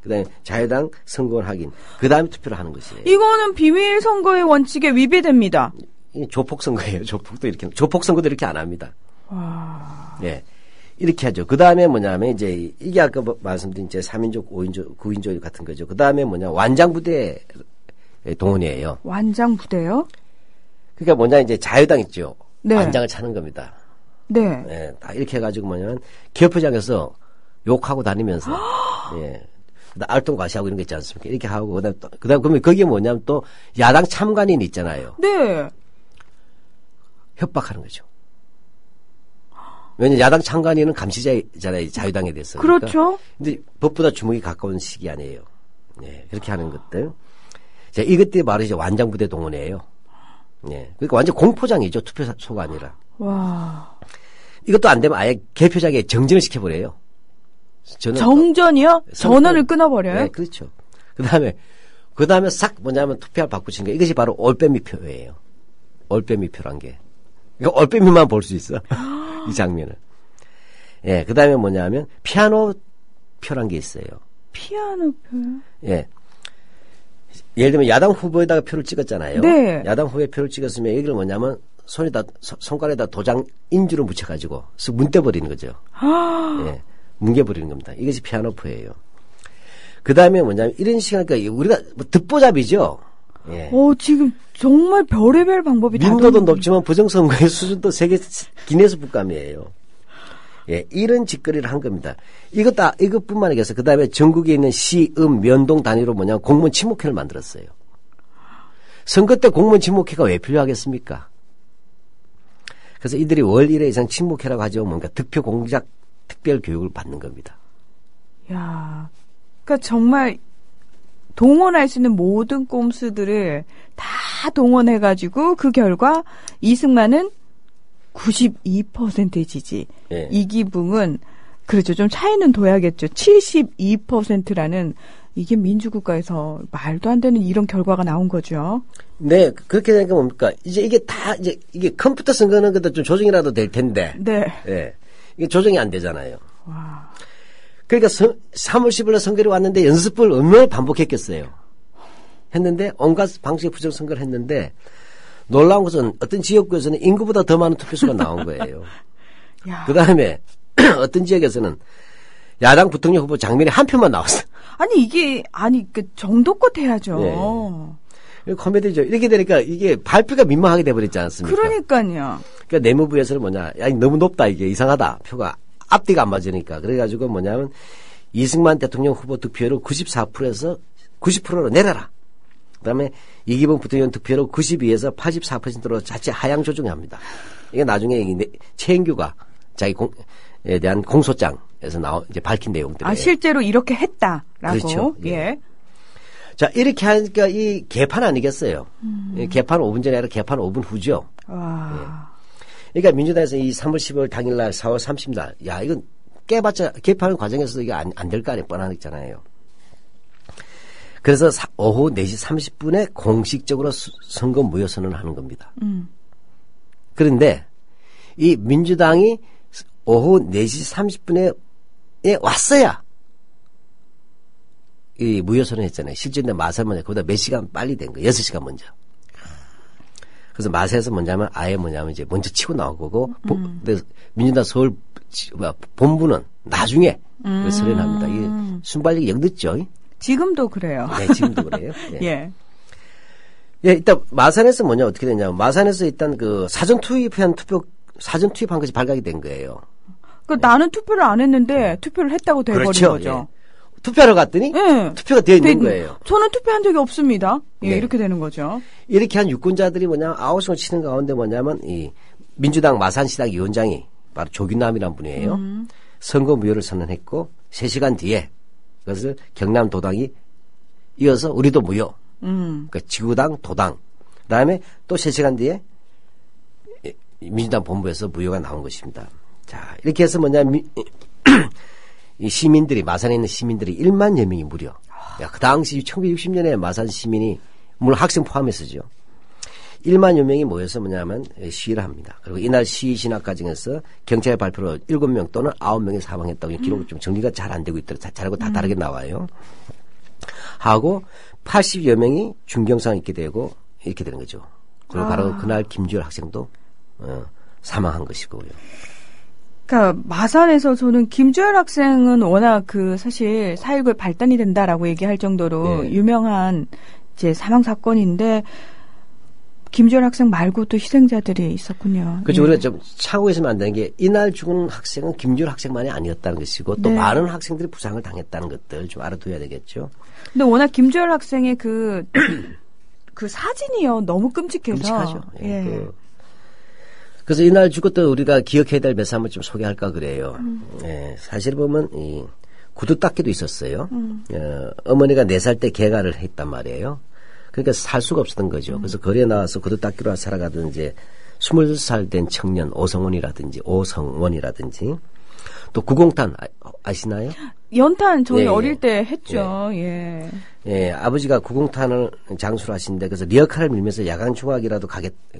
그다음에 자유당 선거원 확인, 그다음에 투표를 하는 것이에요. 이거는 비밀 선거의 원칙에 위배됩니다. 조폭 선거예요. 조폭 선거도 이렇게 안 합니다. 와. 예. 이렇게 하죠. 그 다음에 뭐냐면 이제 이게 아까 말씀드린 이제 3인조, 5인조, 9인조 같은 거죠. 그 다음에 뭐냐 완장부대 동원이에요. 완장부대요? 그러니까 뭐냐 이제 자유당 있죠. 네. 완장을 차는 겁니다. 네. 예, 다 이렇게 해가지고 뭐냐면 개표장에서 욕하고 다니면서 예. 알통 과시하고 이런 거 있지 않습니까? 이렇게 하고 그다음 그러면 거기에 뭐냐면 또 야당 참관인 있잖아요. 네. 협박하는 거죠. 왜냐면 야당 참관인은 감시자잖아요. 자유당에 대해서. 그렇죠. 그러니까 근데 법보다 주먹이 가까운 시기 아니에요. 네, 그렇게 하는 것들. 자, 이것들이 바로 이제 완장부대 동원이에요. 네, 그러니까 완전 공포장이죠. 투표소가 아니라. 와. 이것도 안 되면 아예 개표장에 정전을 시켜버려요. 정전이요? 전원을 끊어버려요? 네, 그렇죠. 그 다음에 싹 뭐냐면 투표를 바꾸신 거. 이것이 바로 올빼미표예요. 올빼미표란 게. 이거 올빼미만 볼 수 있어. 이 장면을. 예, 그 다음에 뭐냐면 피아노표란 게 있어요. 피아노표요? 예. 예를 들면 야당 후보에다가 표를 찍었잖아요. 네. 야당 후보에 표를 찍었으면 여기를 뭐냐면 손가락에다 도장 인주를 묻혀가지고 문대버리는 거죠. 예. 뭉개버리는 겁니다. 이것이 피아노표예요. 그 다음에 뭐냐면 이런 시간이니까 우리가 뭐 듣보잡이죠. 예. 지금 정말 별의별 방법이 다 민도도 높지만 부정선거의 수준도 세계 기네스 북감이에요. 예, 이런 짓거리를 한 겁니다. 이것뿐만 아니라 그 다음에 전국에 있는 시, 면동 단위로 뭐냐면 공무원 친목회를 만들었어요. 선거 때 공무원 친목회가 왜 필요하겠습니까? 그래서 이들이 월 1회 이상 친목회라고 하죠. 뭔가 득표 공작 특별 교육을 받는 겁니다. 야, 그러니까 정말 동원할 수 있는 모든 꼼수들을 다 동원해가지고 그 결과 이승만은 92%의 지지, 예. 이기붕은 그렇죠. 좀 차이는 둬야겠죠. 72%라는 이게 민주국가에서 말도 안 되는 이런 결과가 나온 거죠. 네, 그렇게 되니까 뭡니까? 이제 이게 다 이게 컴퓨터 선거는 그래도 좀 조정이라도 될 텐데. 네. 예. 이게 조정이 안 되잖아요. 와. 그러니까 3월 10일에 선거를 왔는데 연습을 얼마나 반복했겠어요. 했는데 온갖 방식의 부정선거를 했는데 놀라운 것은 어떤 지역구에서는 인구보다 더 많은 투표수가 나온 거예요. 그 다음에 어떤 지역에서는 야당 부통령 후보 장면이 한 표만 나왔어. 그 정도껏 해야죠. 네. 코미디죠. 이렇게 되니까 이게 발표가 민망하게 돼버렸지 않습니까? 그러니까요. 그러니까 내무부에서는 뭐냐, 야, 너무 높다, 이게 이상하다. 표가 앞뒤가 안 맞으니까. 그래가지고 뭐냐면 이승만 대통령 후보 득표율을 94%에서 90%로 내려라. 그다음에 이기범 부통령 득표율을 92에서 84%로 자체 하향 조정합니다. 이게 나중에 최인규가 자기 공에 대한 공소장에서 이제 밝힌 내용들이에요. 실제로 이렇게 했다라고. 그렇죠. 예. 자, 이렇게 하니까 이 개판 아니겠어요? 개판 5분 전에 아니라 개판 5분 후죠. 와. 예. 그러니까 민주당에서 이 3월 10일 당일날 4월 30일 야, 이건 깨봤자 개판 과정에서도 이게 안 될 거 아니에요. 뻔하잖아요. 그래서 오후 4시 30분에 공식적으로 선거 무효 선언을 하는 겁니다. 그런데 이 민주당이 오후 4시 30분에 왔어야 이 무효 선언했잖아요. 실제로 마사만 그보다 몇 시간 빨리 된 거예요. 6시간 먼저. 그래서 마사에서 뭐냐면 이제 먼저 치고 나온 거고 근데 민주당 서울 본부는 나중에 선언합니다. 이게 순발력이 영 늦죠. 지금도 그래요. 네, 지금도 그래요. 네. 예. 예, 일단 마산에서 뭐냐 어떻게 됐냐면 마산에서 일단 그 사전 투입한 것이 발각이 된 거예요. 나는 투표를 안 했는데 투표를 했다고 돼버린 그렇죠. 거죠. 예. 투표하러 갔더니 투표가 되어 있는 거예요. 저는 투표한 적이 없습니다. 예, 네. 이렇게 되는 거죠. 이렇게 한 유권자들이 뭐냐면 아우성을 치는 가운데 뭐냐면 이 민주당 마산시당 위원장이 바로 조균남이라는 분이에요. 선거 무효를 선언했고 3시간 뒤에 그것을 경남도당이 이어서 우리도 무효. 그러니까 지구당, 도당. 그다음에 또 3시간 뒤에 민주당 본부에서 무효가 나온 것입니다. 자, 이렇게 해서 이 시민들이 마산에 있는 시민들이 1만여 명이 무려. 야, 그 당시 1960년에 마산 시민이 물론 학생 포함해서죠. 1만여 명이 모여서 시위를 합니다. 그리고 이날 시위 진압 과정에서 경찰의 발표로 7명 또는 9명이 사망했다고 기록이 좀 정리가 잘 안 되고 있더라고요. 잘하고 다 다르게 나와요. 하고 80여 명이 중경상 있게 되고 이렇게 되는 거죠. 그리고 바로 그날 김주열 학생도 사망한 것이고요. 그러니까 마산에서 저는 김주열 학생은 워낙 사실 4.19의 발단이 된다라고 얘기할 정도로 유명한 이제 사망 사건인데 김주열 학생 말고도 희생자들이 있었군요. 그렇죠. 예. 우리가 좀 차고 있으면 안 되는 게 이날 죽은 학생은 김주열 학생만이 아니었다는 것이고 또 많은 학생들이 부상을 당했다는 것들 좀 알아둬야 되겠죠. 근데 워낙 김주열 학생의 그 사진이요 너무 끔찍해서. 끔찍하죠. 예. 그래서 이날 죽었던 우리가 기억해야 될 몇 사람을 좀 소개할까 그래요. 예, 사실 보면 이 구두 닦기도 있었어요. 어머니가 4살 때 개가를 했단 말이에요. 그러니까 살 수가 없었던 거죠. 그래서 거리에 나와서 구두 닦기로 살아가던 이제 20살 된 청년 오성원이라든지 또 구공탄 아시나요? 연탄 저희 어릴 때 했죠. 예. 예, 아버지가 구공탄을 장수를 하시는데 그래서 리어카를 밀면서 야간 중학이라도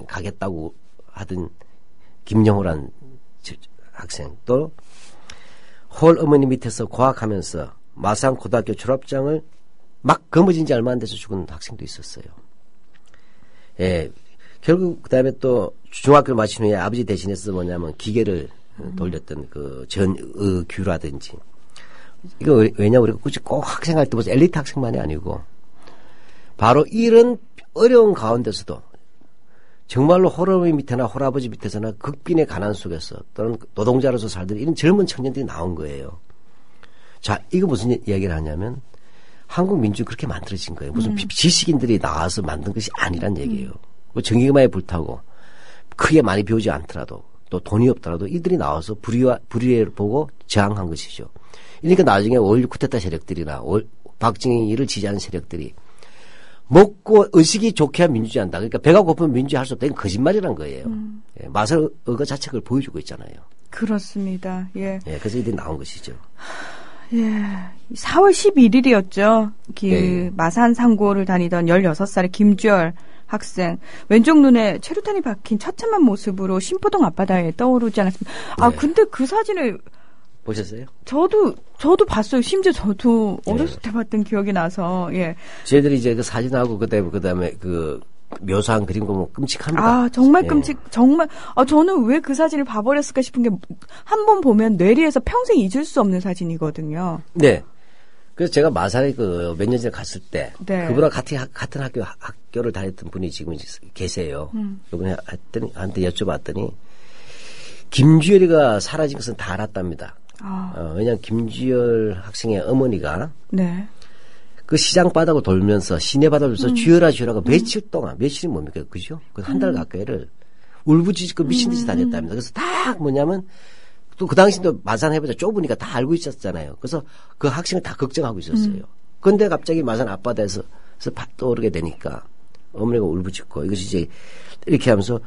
가겠다고 하던 김영호란 학생 또 홀 어머니 밑에서 과학하면서 마산 고등학교 졸업장을 막 거머쥔 지 얼마 안 돼서 죽은 학생도 있었어요. 예. 결국 그다음에 또 중학교를 마친 후에 아버지 대신해서 기계를 돌렸던 전의규라든지 이거 왜냐 우리가 굳이 꼭 학생할 때 무슨 엘리트 학생만이 아니고 바로 이런 어려운 가운데서도 정말로 홀어머니 밑에나 홀아버지 밑에서나 극빈의 가난 속에서 또는 노동자로서 살던 이런 젊은 청년들이 나온 거예요. 자, 이거 무슨 이야기를 하냐면 한국 민주 그렇게 만들어진 거예요. 무슨 지식인들이 나와서 만든 것이 아니란 얘기예요. 정의감에 불타고 크게 많이 배우지 않더라도 또 돈이 없더라도 이들이 나와서 불의를 보고 저항한 것이죠. 그러니까 나중에 5.16 쿠데타 세력들이나 박정희를 지지하는 세력들이 먹고 의식이 좋게야 민주주의한다. 그러니까 배가 고프면 민주주의 할 수 없다. 이건 거짓말이란 거예요. 예, 맛을 의거 자체가 그걸 보여주고 있잖아요. 그렇습니다. 예. 예, 그래서 이들이 나온 것이죠. 예. 4월 11일이었죠. 네. 마산 상고를 다니던 16살의 김주열 학생. 왼쪽 눈에 최루탄이 박힌 처참한 모습으로 신포동 앞바다에 떠오르지 않았습니까? 아, 네. 근데 그 사진을 보셨어요? 저도 봤어요. 심지어 저도 어렸을 때 봤던 기억이 나서, 예. 저희들이 이제 그 사진하고 그다음에 그 묘사한 그림 보면 끔찍합니다. 아, 정말 예. 정말, 저는 왜 그 사진을 봐버렸을까 싶은 게, 한 번 보면 뇌리에서 평생 잊을 수 없는 사진이거든요. 네. 그래서 제가 마산에 그 몇 년 전에 갔을 때, 네. 그분하고 같은 학교를 다녔던 분이 지금 계세요. 그분이 한테 여쭤봤더니, 김주열이가 사라진 것은 다 알았답니다. 왜냐하면 김주열 학생의 어머니가 네. 그 시장 바닥을 돌면서 시내 바닥을 돌면서 주열아 며칠 동안, 며칠이 뭡니까? 그죠? 그 한 달 가까이를 울부짖고 미친 듯이 다녔답니다. 그래서 딱 뭐냐면 또 그 당시도 마산 해보자 좁으니까 다 알고 있었잖아요. 그래서 그 학생을 다 걱정하고 있었어요. 그런데 갑자기 마산 앞바다에서 떠오르게 되니까 어머니가 울부짖고 이것이 이제 이렇게 하면서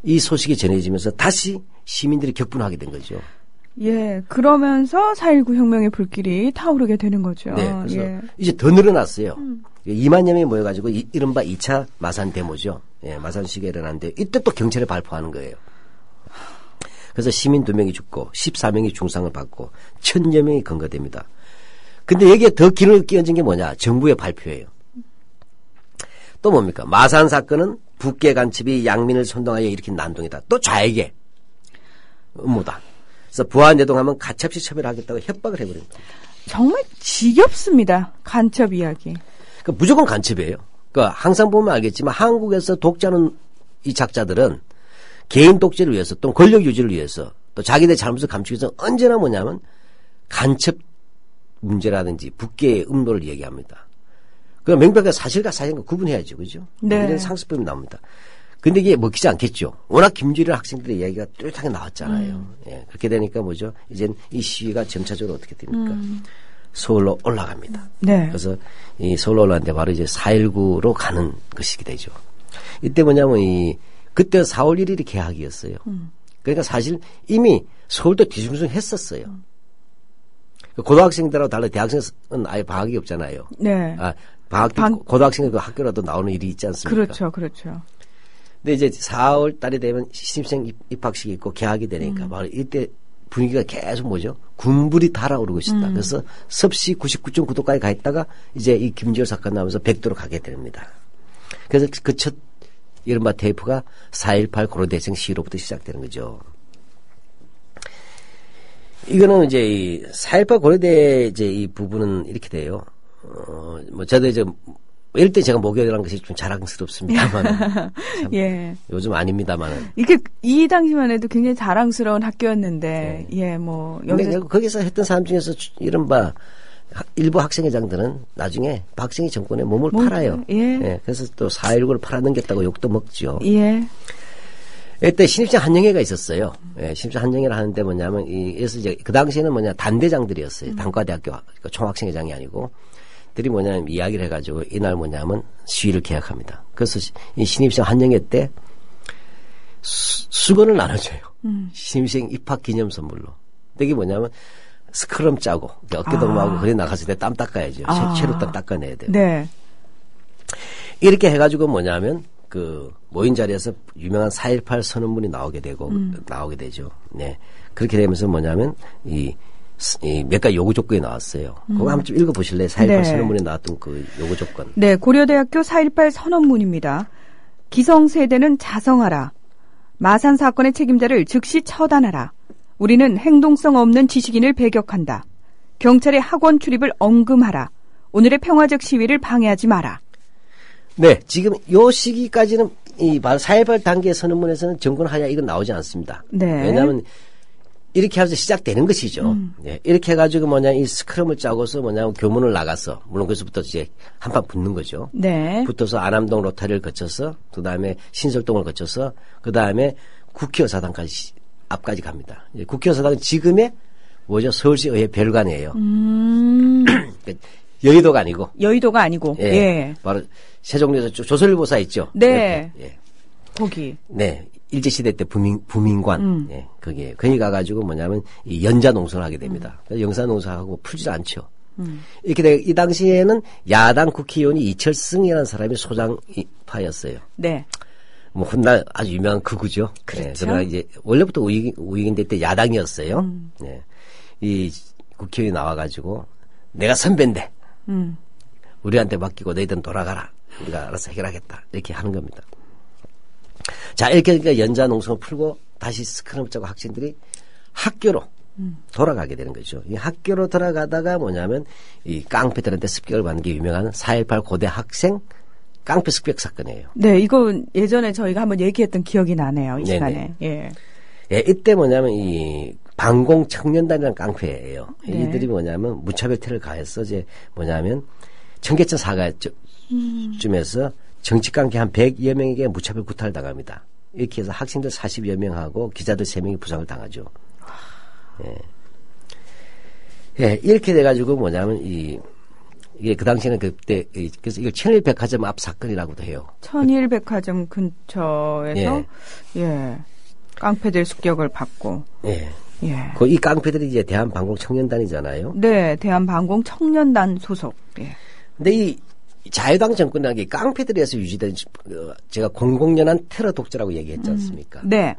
이 소식이 전해지면서 다시 시민들이 격분하게 된 거죠. 예, 그러면서 4.19 혁명의 불길이 타오르게 되는 거죠. 네, 그래서 예. 이제 더 늘어났어요. 2만 명이 모여가지고 이른바 2차 마산 데모죠. 예, 마산시가 일어났는데 이때 또 경찰에 발포하는 거예요. 그래서 시민 2명이 죽고 14명이 중상을 받고 1,000여 명이 검거됩니다. 근데 여기에 더 기름을 끼얹은 게 뭐냐? 정부의 발표예요. 또 뭡니까? 마산 사건은 북계 간첩이 양민을 선동하여 일으킨 난동이다. 또 좌익의 음모다. 그래서 부하내동하면 가차없이 처벌하겠다고 협박을 해버립니다. 정말 지겹습니다. 간첩 이야기. 그러니까 무조건 간첩이에요. 그러니까 항상 보면 알겠지만 한국에서 독자는 이 작자들은 개인 독재를 위해서 또는 권력 유지를 위해서 또 자기들 잘못을 감추기 위해서 언제나 뭐냐면 간첩 문제라든지 북계의 음모를 얘기합니다. 그럼 명백하게 사실과 사실과 구분해야죠. 그죠? 네. 이런 상습범이 나옵니다. 근데 이게 먹히지 않겠죠. 워낙 김주일 학생들의 이야기가 뚜렷하게 나왔잖아요. 예, 그렇게 되니까 뭐죠? 이젠 이 시위가 점차적으로 어떻게 됩니까? 서울로 올라갑니다. 네. 그래서 이 서울로 올라갔는데 바로 이제 4.19로 가는 것이 되죠. 이때 뭐냐면 그때 4월 1일이 개학이었어요. 그러니까 사실 이미 서울도 뒤숭숭했었어요. 고등학생들하고 달리 대학생은 아예 방학이 없잖아요. 네. 방학 때 고등학생들 그 학교라도 나오는 일이 있지 않습니까? 그렇죠, 그렇죠. 근데 이제 4월 달이 되면 신입생 입학식이 있고 개학이 되니까 바로 이때 분위기가 계속 뭐죠? 군불이 달아오르고 있었다. 그래서 섭씨 99.9도까지 가 있다가 이제 이 김주열 사건 나오면서 100도로 가게 됩니다. 그래서 그 첫 이른바 테이프가 4.18 고려대생 시위로부터 시작되는 거죠. 이거는 이제 이 4.18 고려대 이제 이 부분은 이렇게 돼요. 뭐 저도 이제 이럴 때 제가 목요일이라는 것이 좀 자랑스럽습니다만. 예. 요즘 아닙니다만은. 이게 이 당시만 해도 굉장히 자랑스러운 학교였는데, 네. 예, 뭐 근데 여기서 거기서 했던 사람 중에서 이른바 일부 학생회장들은 나중에 박정희 정권에 몸을 팔아요. 예. 그래서 또 4.19를 팔아넘겼다고 욕도 먹죠. 예. 이때 신입생 한영회가 있었어요. 예, 신입생 한영회를 하는데 뭐냐면 그래서 이제 그 당시에는 뭐냐 단대장들이었어요. 단과대학교 총학생회장이 아니고. 들이 뭐냐면 이야기를 해가지고 이날 뭐냐면 시위를 계약합니다. 그래서 이 신입생 한영회 때 수건을 나눠줘요. 신입생 입학 기념 선물로. 이게 뭐냐면 스크럼 짜고 어깨동무하고 그래 나갔을 때 땀 닦아야죠. 체류땀 닦아내야 돼요. 네. 이렇게 해가지고 뭐냐면 그 모인 자리에서 유명한 4.18 선언문이 나오게 되죠. 네. 그렇게 되면서 뭐냐면 이 몇 가지 요구 조건이 나왔어요. 그거 한번 좀 읽어보실래요? 4.18 네. 선언문에 나왔던 그 요구 조건. 네, 고려대학교 4.18 선언문입니다. 기성세대는 자성하라. 마산 사건의 책임자를 즉시 처단하라. 우리는 행동성 없는 지식인을 배격한다. 경찰의 학원 출입을 엄금하라. 오늘의 평화적 시위를 방해하지 마라. 네, 지금 요 시기까지는 이 4.18 단계 선언문에서는 정권 하야 이건 나오지 않습니다. 네. 왜냐하면 이렇게 하면서 시작되는 것이죠. 네, 이렇게 해가지고 뭐냐 이 스크럼을 짜고서 뭐냐면 교문을 나가서 물론 거기서부터 이제 한판 붙는 거죠. 네. 붙어서 안암동 로타리를 거쳐서 그 다음에 신설동을 거쳐서 그 다음에 국회의사당까지 앞까지 갑니다. 국회의사당은 지금의 뭐죠 서울시 의회 별관이에요. 그러니까 여의도가 아니고. 여의도가 아니고. 예. 예. 바로 세종에서 조선일보사 있죠. 네. 예. 거기. 네. 일제시대 때 부민관. 예. 거기에. 거기 가가지고 뭐냐면 이 연자농성을 하게 됩니다. 영사농사하고 풀지 않죠. 이렇게 되고 이 당시에는 야당 국회의원이 이철승이라는 사람이 소장파였어요. 네. 뭐 훗날 아주 유명한 극우죠. 그렇죠. 네, 그러나 이제 원래부터 우익인데 때 야당이었어요. 네. 이 국회의원이 나와가지고 내가 선배인데 우리한테 맡기고 너희들은 돌아가라. 우리가 알아서 해결하겠다. 이렇게 하는 겁니다. 자, 이렇게 그러니까 연자농성을 풀고 다시 스크럼을 짜고 학생들이 학교로 돌아가게 되는 거죠. 이 학교로 돌아가다가 뭐냐면 이 깡패들한테 습격을 받는 게 유명한 4.18 고대 학생 깡패 습격 사건이에요. 네, 이거 예전에 저희가 한번 얘기했던 기억이 나네요. 이 네네. 시간에. 예. 예, 이때 뭐냐면 이 반공 청년단이라는 깡패예요. 네. 이들이 뭐냐면 무차별 테러를 가해서 이제 뭐냐면 청계천 사과쯤에서 정치 깡패 한 100여 명에게 무차별 구타를 당합니다. 이렇게 해서 학생들 40여 명하고 기자들 3명이 부상을 당하죠. 예. 예, 이렇게 돼가지고 뭐냐면 이게 그 당시에는 그때 그래서 이걸 천일백화점 앞 사건이라고도 해요. 천일백화점 근처에서 예. 깡패들 습격을 받고. 예. 예. 그 이 깡패들이 이제 대한방공청년단이잖아요. 네, 대한방공청년단 소속. 예. 근데 이 자유당 정권이라는 게 깡패들에서 유지된 제가 공공연한 테러 독재라고 얘기했지 않습니까? 네.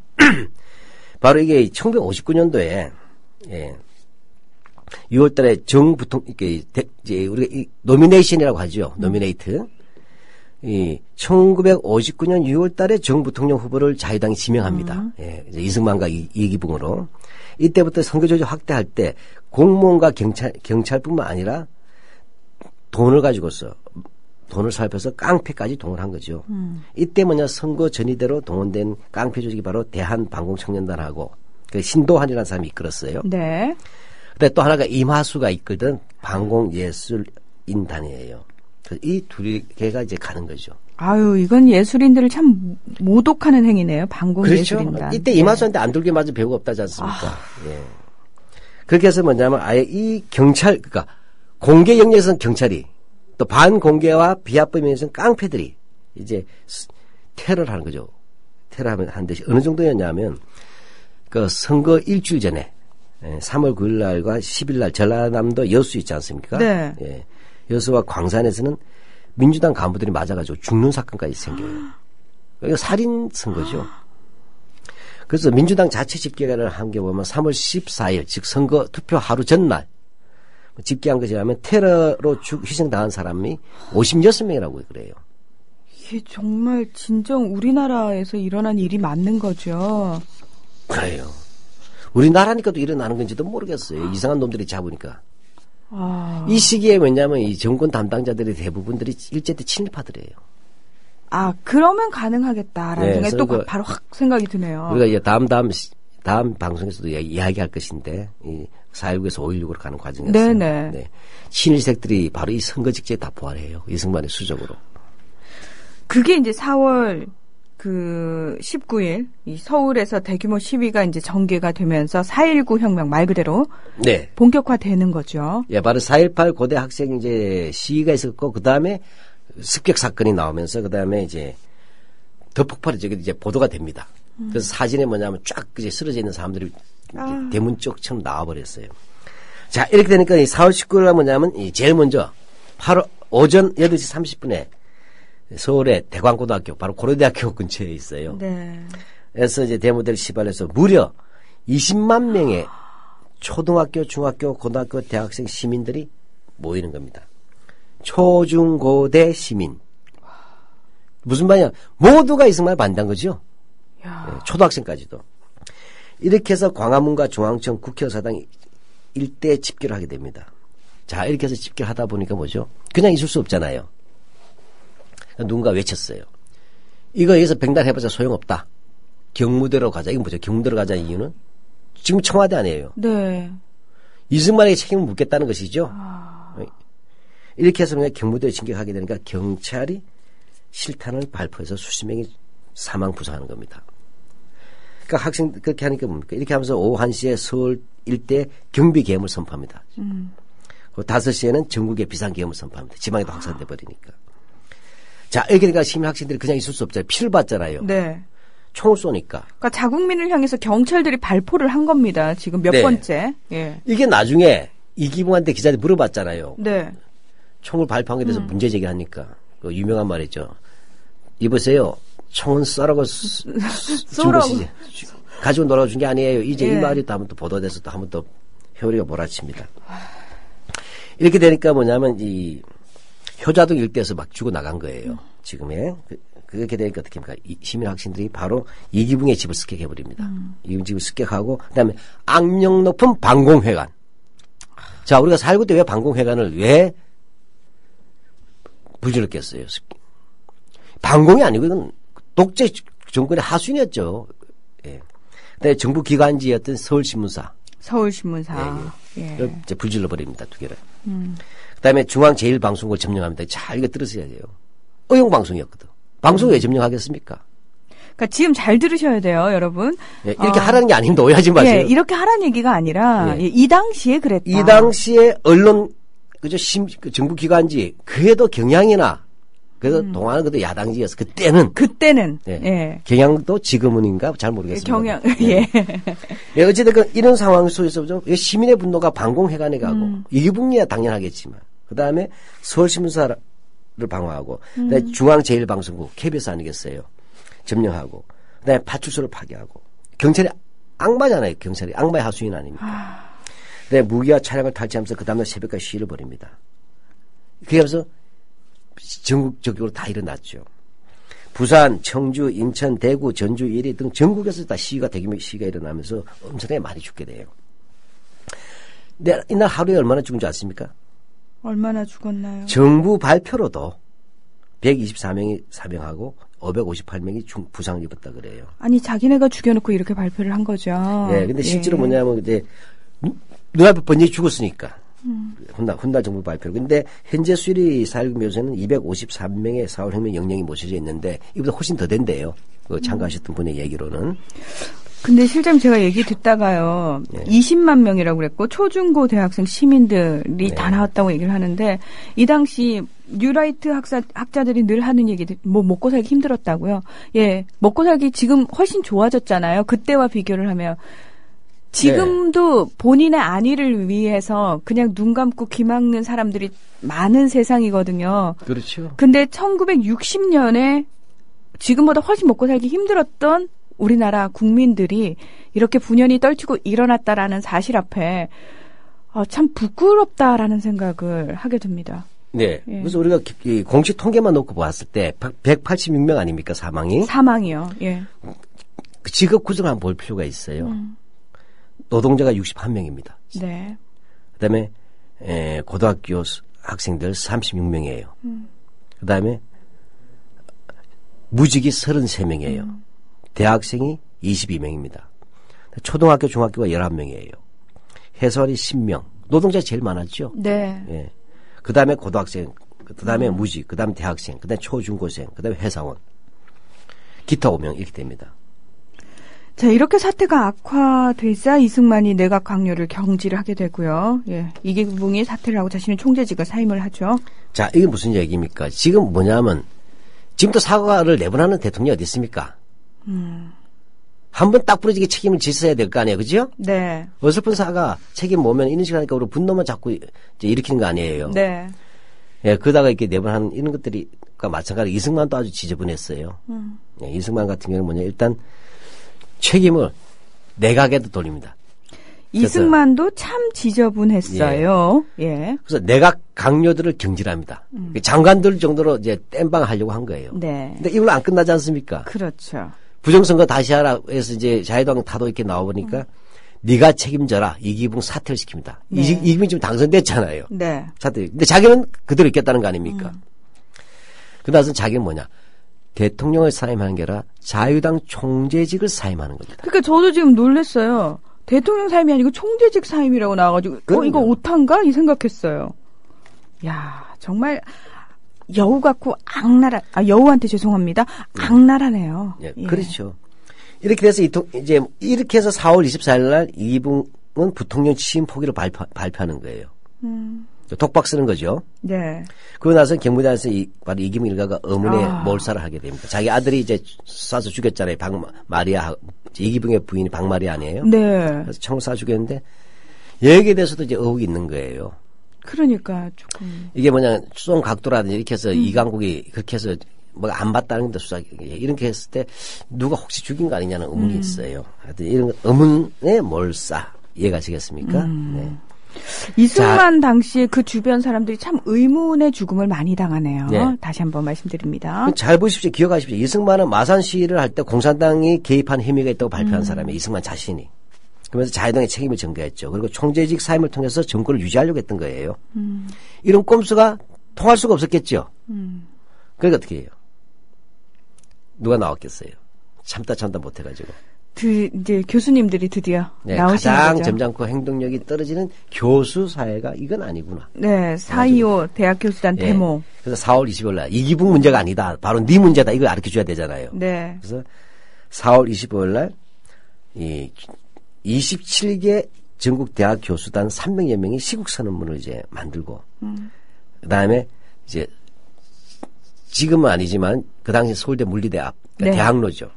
바로 이게 1959년도에 예. 6월달에 정부통 이게 이제 우리가 이 노미네이션이라고 하죠. 노미네이트. 이 1959년 6월달에 정부통령 후보를 자유당이 지명합니다. 예, 이제 이승만과 이기붕으로 이때부터 선거 조직 확대할 때 공무원과 경찰뿐만 아니라 돈을 가지고서 돈을 살펴서 깡패까지 동원한 거죠. 이때 뭐냐 선거 전의대로 동원된 깡패 조직이 바로 대한방공청년단하고 그 신도환이라는 사람이 이끌었어요. 네. 근데 또 하나가 임하수가 있거든. 방공예술인단이에요. 이 둘이 걔가 이제 가는 거죠. 아유, 이건 예술인들을 참 모독하는 행위네요. 방공예술인단. 그렇죠. 이때 임하수한테 안 들게 맞은 배우가 없다지 않습니까? 예. 그렇게 해서 뭐냐면 아예 이 경찰, 그러니까 공개 영역에서는 경찰이 또 반공개와 비합법 영역에서는 깡패들이 이제 테러를 하는 거죠. 테러하면 하는데 어느 정도였냐면 그 선거 일주일 전에 3월 9일 날과 10일 날 전라남도 여수 있지 않습니까? 네. 예. 여수와 광산에서는 민주당 간부들이 맞아가지고 죽는 사건까지 생겨요. 이거 살인 선거죠. 그래서 민주당 자체 집계를 한 게 보면 3월 14일, 즉 선거 투표 하루 전날 집계한 것이라면 테러로 희생당한 사람이 56명이라고 그래요. 이게 정말 진정 우리나라에서 일어난 일이 맞는 거죠. 그래요. 우리나라니까 또 일어나는 건지도 모르겠어요. 이상한 놈들이 잡으니까. 이 시기에 왜냐하면 이 정권 담당자들이 대부분들이 일제 때 친일파들이에요. 아, 그러면 가능하겠다라는 생각이 또 바로 확 생각이 드네요. 우리가 이제 다음 방송에서도 이야기할 것인데, 이 4.19에서 5.16으로 가는 과정에서. 네네. 네. 친일색들이 바로 이 선거 직제에 다 부활해요. 이승만의 수적으로. 그게 이제 4월 19일, 이 서울에서 대규모 시위가 이제 전개가 되면서 4.19 혁명 말 그대로. 네. 본격화되는 거죠. 예, 바로 4.18 고대 학생 이제 시위가 있었고, 그 다음에 습격 사건이 나오면서, 그 다음에 이제 더 폭발이 이제 보도가 됩니다. 그래서 사진에 뭐냐면 쫙 이제 쓰러져 있는 사람들이 대문 쪽처럼 나와버렸어요. 자, 이렇게 되니까 이 4월 19일 날 뭐냐면 제일 먼저 8월 오전 8시 30분에 서울의 대광고등학교, 바로 고려대학교 근처에 있어요. 네. 그래서 이제 대모대를 시발해서 무려 20만 명의 초등학교, 중학교, 고등학교, 대학생 시민들이 모이는 겁니다. 초중고대 시민. 무슨 말이냐? 모두가 이승만을 반대한 거죠. 네, 초등학생까지도. 이렇게 해서 광화문과 중앙청 국회의사당 일대에 집결을 하게 됩니다. 자, 이렇게 해서 집결하다 보니까 뭐죠? 그냥 있을 수 없잖아요. 누군가 외쳤어요. 이거 여기서 백날해봤자 소용없다. 경무대로 가자. 이건 뭐죠? 경무대로 가자는 이유는? 지금 청와대 아니에요. 네. 이승만에게 책임을 묻겠다는 것이죠. 이렇게 해서 그냥 경무대에 진격하게 되니까 경찰이 실탄을 발포해서 수십 명이 사망 부상하는 겁니다. 그러니까 학생 그렇게 하니까 뭡니까? 이렇게 하면서 오후 1시에 서울 일대 경비 계엄을 선포합니다. 그 5시에는 전국에 비상계엄을 선포합니다. 지방에도 확산돼 버리니까. 자, 이렇게 되니까 시민 학생들이 그냥 있을 수 없잖아요. 피를 받잖아요. 네. 총을 쏘니까. 그러니까 자국민을 향해서 경찰들이 발포를 한 겁니다. 지금 몇 네. 번째. 예. 이게 나중에 이기붕한테 기자들이 물어봤잖아요. 네. 총을 발포한 게 대해서 문제 제기하니까. 그 유명한 말이죠. 이보세요. 총은 쏘라고 준 것이지. 가지고 놀아준 게 아니에요. 이제 예. 이 말이 또 한번 또 보도돼서 또 한번 또 회오리가 몰아칩니다. 이렇게 되니까 뭐냐면 이 효자동 일대에서 막 죽어 나간 거예요. 지금에. 그렇게 되니까 어떻게 합니까? 시민 학생들이 바로 이기붕의 집을 습격해버립니다. 이기붕 집을 습격하고 그다음에 악명 높은 방공회관. 자, 우리가 살고 때 왜 방공회관을 왜 부질렀겠어요? 방공이 아니고 이건 독재 정권의 하수인이었죠. 예. 그다음에 정부 기관지였던 서울신문사. 서울신문사. 예. 이제 불질러버립니다. 두 개를. 그다음에 중앙제일방송국을 점령합니다. 자, 이거 들으셔야 돼요. 의용방송이었거든. 방송 왜 점령하겠습니까? 그러니까 지금 잘 들으셔야 돼요, 여러분. 예, 이렇게 하라는 게 아닙니다. 오해하지 마세요. 예, 이렇게 하라는 얘기가 아니라 예. 예, 이 당시에 그랬다. 이 당시에 언론 그저 그 정부 기관지 그래도 경향이나 그래도 동아는 그래도 야당지였어. 그때는 예. 예. 경향도 지금은인가 잘 모르겠습니다. 경향 예. 예, 어쨌든 이런 상황 속에서 좀 시민의 분노가 방공회관에 가고 이기붕이야 당연하겠지만 그 다음에 서울신문사를 방어하고 그다음에 중앙제일방송국 KBS 아니겠어요. 점령하고 그다음에 파출소를 파괴하고 경찰이 악마잖아요. 경찰이 악마의 하수인 아닙니까? 그다음에 무기와 차량을 탈취하면서 그 다음날 새벽까지 시위를 벌입니다. 그렇게 하면서 전국적으로 다 일어났죠. 부산, 청주, 인천, 대구, 전주, 일위 등 전국에서 다 시위가 일어나면서 엄청나게 많이 죽게 돼요. 근데 이날 하루에 얼마나 죽은 줄 아십니까? 얼마나 죽었나요? 정부 발표로도 124명이 사망하고 558명이 부상을 입었다 그래요. 아니 자기네가 죽여놓고 이렇게 발표를 한 거죠. 예, 근데 실제로 뭐냐면 이제 눈앞에 번역이 죽었으니까. 훗날 정부 발표. 근데 현재 수리 4.19 묘소에는 253명의 4.5혁명 영령이 모셔져 있는데 이보다 훨씬 더 된대요. 그 참가하셨던 분의 얘기로는. 근데 실장님 제가 얘기 듣다가요. 네. 20만 명이라고 그랬고 초중고 대학생 시민들이 다 나왔다고 얘기를 하는데 이 당시 뉴라이트 학자들이 늘 하는 얘기 뭐 먹고 살기 힘들었다고요. 예. 먹고 살기 지금 훨씬 좋아졌잖아요. 그때와 비교를 하면. 지금도 본인의 안위를 위해서 그냥 눈 감고 귀 막는 사람들이 많은 세상이거든요. 그렇죠. 근데 1960년에 지금보다 훨씬 먹고 살기 힘들었던 우리나라 국민들이 이렇게 분연히 떨치고 일어났다라는 사실 앞에 참 부끄럽다라는 생각을 하게 됩니다. 네. 예. 그래서 우리가 이 공식 통계만 놓고 봤을 때 186명 아닙니까 사망이? 사망이요. 예. 그 직업 구성을 한번 볼 필요가 있어요. 노동자가 61명입니다. 네. 그다음에 고등학교 학생들 36명이에요. 그다음에 무직이 33명이에요. 대학생이 22명입니다. 초등학교, 중학교가 11명이에요. 해설이 10명. 노동자 제일 많았죠. 네. 예. 그다음에 고등학생, 그다음에 무직, 그다음에 대학생, 그다음에 초중고생, 그다음에 회사원. 기타 5명 이렇게 됩니다. 자, 이렇게 사태가 악화되자 이승만이 내각 강요를 경질을 하게 되고요. 예. 이기붕이 사퇴를 하고 자신의 총재직을 사임을 하죠. 자, 이게 무슨 얘기입니까? 지금 뭐냐면 지금도 사과를 내보내는 대통령이 어디 있습니까? 한 번 딱 부러지게 책임을 졌어야 될 거 아니에요. 그죠? 네. 어설픈 사과 책임 오면 이런 식으로 하니까 우리 분노만 자꾸 이제 일으키는 거 아니에요. 네. 예, 그러다가 이렇게 내보내는 이런 것들이가 마찬가지로 이승만도 아주 지저분했어요. 예, 이승만 같은 경우는 뭐냐 일단 책임을 내각에도 돌립니다. 이승만도 참 지저분했어요. 예. 그래서 내각 강요들을 경질합니다. 장관들 정도로 이제 땜빵하려고 한 거예요. 네. 근데 이걸로 안 끝나지 않습니까? 그렇죠. 부정선거 다시 하라 해서 이제 자유당 타도 이렇게 나와보니까 네가 책임져라. 이기붕 사퇴를 시킵니다. 네. 이기붕이 지금 당선됐잖아요. 네. 사퇴. 근데 자기는 그대로 있겠다는 거 아닙니까? 그다음에 자기는 뭐냐? 대통령을 사임하는 게 아니라 자유당 총재직을 사임하는 겁니다. 그러니까 저도 지금 놀랐어요. 대통령 사임이 아니고 총재직 사임이라고 나와가지고 이거 오탄가? 이 생각했어요. 야 정말 여우 같고 악랄한 여우한테 죄송합니다. 악랄하네요. 예, 예. 그렇죠. 이렇게 돼서 이제 이렇게 해서 4월 24일 날 이기붕은 부통령 취임 포기를 발표하는 거예요. 독박 쓰는 거죠. 네. 그러고 나서 경무대에서 바로 이기붕 일가가 의문의 몰살을 하게 됩니다. 자기 아들이 이제 쏴서 죽였잖아요. 박마리아, 이기붕의 부인이 박마리아 아니에요? 네. 그래서 총을 쏴 죽였는데 여기에 대해서도 이제 의혹이 있는 거예요. 그러니까 조금. 이게 뭐냐, 수송 각도라든지 이렇게 해서 이강국이 그렇게 해서 뭐 안 봤다는 건데 수사, 이렇게 했을 때 누가 혹시 죽인 거 아니냐는 의문이 있어요. 하여튼 이런 의문의 몰사. 이해가시겠습니까? 네. 이승만 당시에 그 주변 사람들이 참 의문의 죽음을 많이 당하네요. 네. 다시 한번 말씀드립니다. 잘 보십시오. 기억하십시오. 이승만은 마산 시위를 할 때 공산당이 개입한 혐의가 있다고 발표한 사람이에요. 이승만 자신이. 그러면서 자유당의 책임을 전가했죠. 그리고 총재직 사임을 통해서 정권을 유지하려고 했던 거예요. 이런 꼼수가 통할 수가 없었겠죠. 그러니까 어떻게 해요? 누가 나왔겠어요? 참다 못해가지고. 이제 교수님들이 드디어 네, 나오시는 가장 거죠. 점잖고 행동력이 떨어지는 교수 사회가 이건 아니구나. 네, 4.25 대학교수단 네. 데모. 그래서 4월 20일 날 이기붕 문제가 아니다. 바로 네 문제다. 이걸 가르쳐줘야 되잖아요. 네. 그래서 4월 25일 날 이 27개 전국 대학 교수단 300여 명이 시국 선언문을 이제 만들고 그다음에 이제 지금은 아니지만 그 당시 서울대 물리대 앞 그러니까 네. 대학로죠.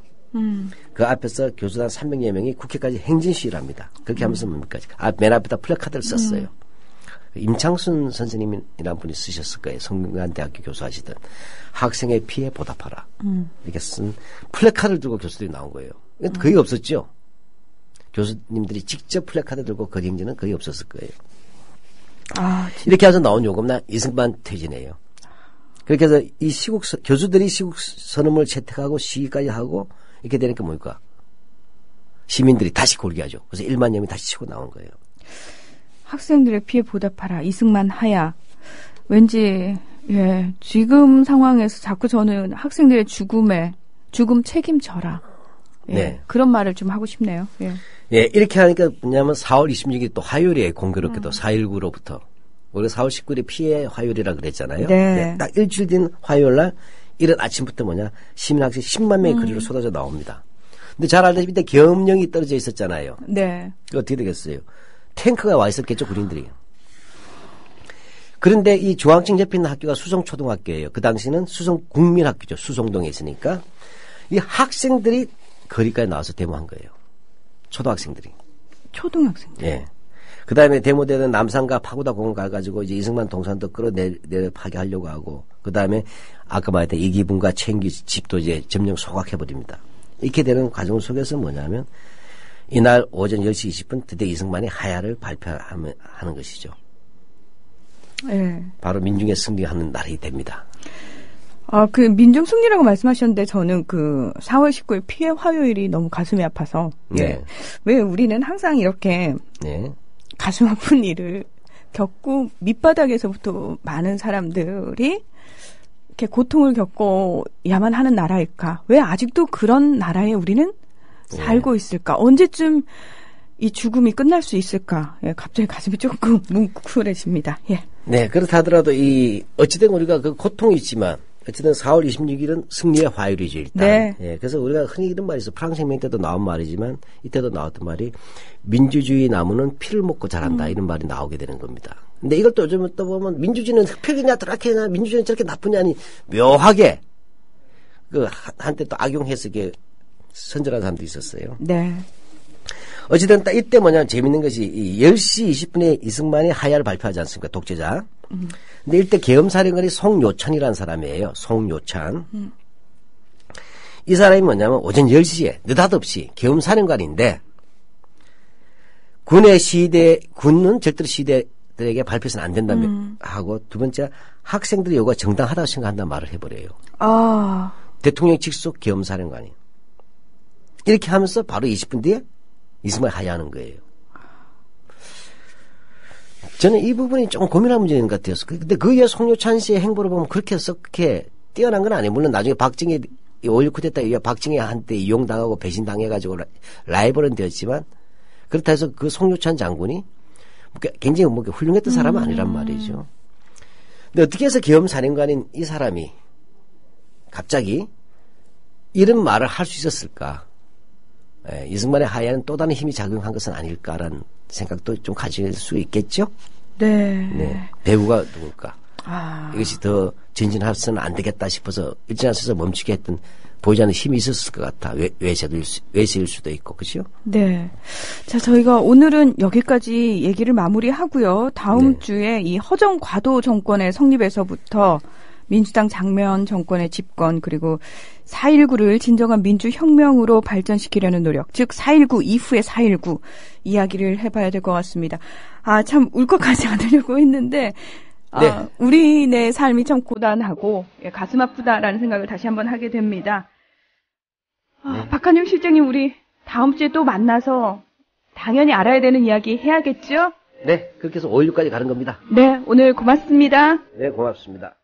그 앞에서 교수단 300여 명이 국회까지 행진 시위를 합니다. 그렇게 하면서 뭡니까? 맨 앞에다 플래카드를 썼어요. 임창순 선생님이라는 분이 쓰셨을 거예요. 성균관대학교 교수하시던 학생의 피해 보답하라. 이렇게 쓴 플래카드를 들고 교수들이 나온 거예요. 거의 없었죠. 교수님들이 직접 플래카드 들고 거리 행진은 거의 없었을 거예요. 이렇게 해서 나온 요금나 이승만 퇴진이에요. 그렇게 해서 이 교수들이 시국 선언을 채택하고 시위까지 하고 이렇게 되니까 뭡니까? 시민들이 다시 골기하죠. 그래서 1만 명이 다시 치고 나온 거예요. 학생들의 피해 보답하라. 이승만 하야. 왠지 예, 지금 상황에서 자꾸 저는 학생들의 죽음 책임져라. 예, 네. 그런 말을 좀 하고 싶네요. 예. 예, 이렇게 하니까 뭐냐면 4월 26일이 또 화요일이에요. 공교롭게도 4.19로부터. 우리가 4월 19일이 피해 화요일이라 그랬잖아요. 네. 딱 일주일 뒤인 화요일 날 이른 아침부터 뭐냐 시민학생 10만 명이 거리로 쏟아져 나옵니다. 근데 잘 알다시피 이때 계엄령이 떨어져 있었잖아요. 네. 그 어떻게 되겠어요? 탱크가 와 있었겠죠, 군인들이. 그런데 이 중앙청 옆에 있는 학교가 수성초등학교예요. 그 당시는 수성국민학교죠. 수성동에 있으니까. 이 학생들이 거리까지 나와서 데모한 거예요. 초등학생들이. 초등학생들. 예. 그 다음에 데모대는 남산과 파고다 공원 가가지고 이제 이승만 동산도 끌어내려 파괴하려고 하고, 그 다음에 아까 말했던 이기붕과 최인규 집도 이제 점령 소각해버립니다. 이렇게 되는 과정 속에서 뭐냐면, 이날 오전 10시 20분 드디어 이승만이 하야를 발표하는 것이죠. 예. 바로 민중의 승리하는 날이 됩니다. 그 민중 승리라고 말씀하셨는데 저는 그 4월 19일 피해 화요일이 너무 가슴이 아파서. 네. 예. 왜 우리는 항상 이렇게 네. 가슴 아픈 일을 겪고 밑바닥에서부터 많은 사람들이 이렇게 고통을 겪어야만 하는 나라일까? 왜 아직도 그런 나라에 우리는 살고 있을까? 언제쯤 이 죽음이 끝날 수 있을까? 예, 갑자기 가슴이 조금 뭉클해집니다. 예. 네, 그렇다 하더라도 어찌된 우리가 그 고통이 있지만, 어쨌든 4월 26일은 승리의 화요일이죠, 일단. 네. 예, 그래서 우리가 흔히 이런 말이 있어. 프랑스 혁명 때도 나온 말이지만, 이때도 나왔던 말이, 민주주의 나무는 피를 먹고 자란다, 이런 말이 나오게 되는 겁니다. 근데 이걸 또 요즘 또 보면, 민주주의는 흑백이냐, 드라케냐, 민주주의는 저렇게 나쁘냐니, 묘하게, 한때 또 악용해서 이게 선전한 사람도 있었어요. 네. 어쨌든 딱 이때 뭐냐면 재밌는 것이 10시 20분에 이승만이 하야를 발표하지 않습니까? 독재자. 근데 이때 계엄사령관이 송요찬이라는 사람이에요. 송요찬. 이 사람이 뭐냐면 오전 10시에 느닷없이 계엄사령관인데 군은 절대로 시대들에게 발표해서는 안 된다며 하고 두 번째 학생들의 요구가 정당하다고 생각한다는 말을 해버려요. 대통령 직속 계엄사령관이. 이렇게 하면서 바로 20분 뒤에 이승만이 하야하는 거예요. 저는 이 부분이 좀 고민할 문제인 것 같아요. 근데 그게 송요찬 씨의 행보를 보면 그렇게 뛰어난 건 아니에요. 물론 나중에 5.16 쿠데타 이후에 박정희한테 이용당하고 배신당해가지고 라이벌은 되었지만 그렇다 해서 그 송요찬 장군이 굉장히 훌륭했던 사람은 아니란 말이죠. 근데 어떻게 해서 계엄사령관인 이 사람이 갑자기 이런 말을 할 수 있었을까? 이승만의 하야는 또 다른 힘이 작용한 것은 아닐까라는 생각도 좀 가질 수 있겠죠? 네. 네. 배우가 누굴까? 아. 이것이 더 진진해서는 안 되겠다 싶어서 일진하셔서 멈추게 했던 보이지 않는 힘이 있었을 것 같아. 외세일 수도 있고, 그죠? 네. 자, 저희가 오늘은 여기까지 얘기를 마무리하고요. 다음 네. 주에 이 허정 과도 정권의 성립에서부터 민주당 장면 정권의 집권, 그리고 4.19를 진정한 민주혁명으로 발전시키려는 노력, 즉 4.19 이후의 4.19 이야기를 해봐야 될 것 같습니다. 아, 참 울컥하지 않으려고 했는데 네. 우리네 삶이 참 고단하고 가슴 아프다라는 생각을 다시 한번 하게 됩니다. 네. 박한용 실장님, 우리 다음 주에 또 만나서 당연히 알아야 되는 이야기 해야겠죠? 네. 그렇게 해서 5.16까지 가는 겁니다. 네, 오늘 고맙습니다. 네, 고맙습니다.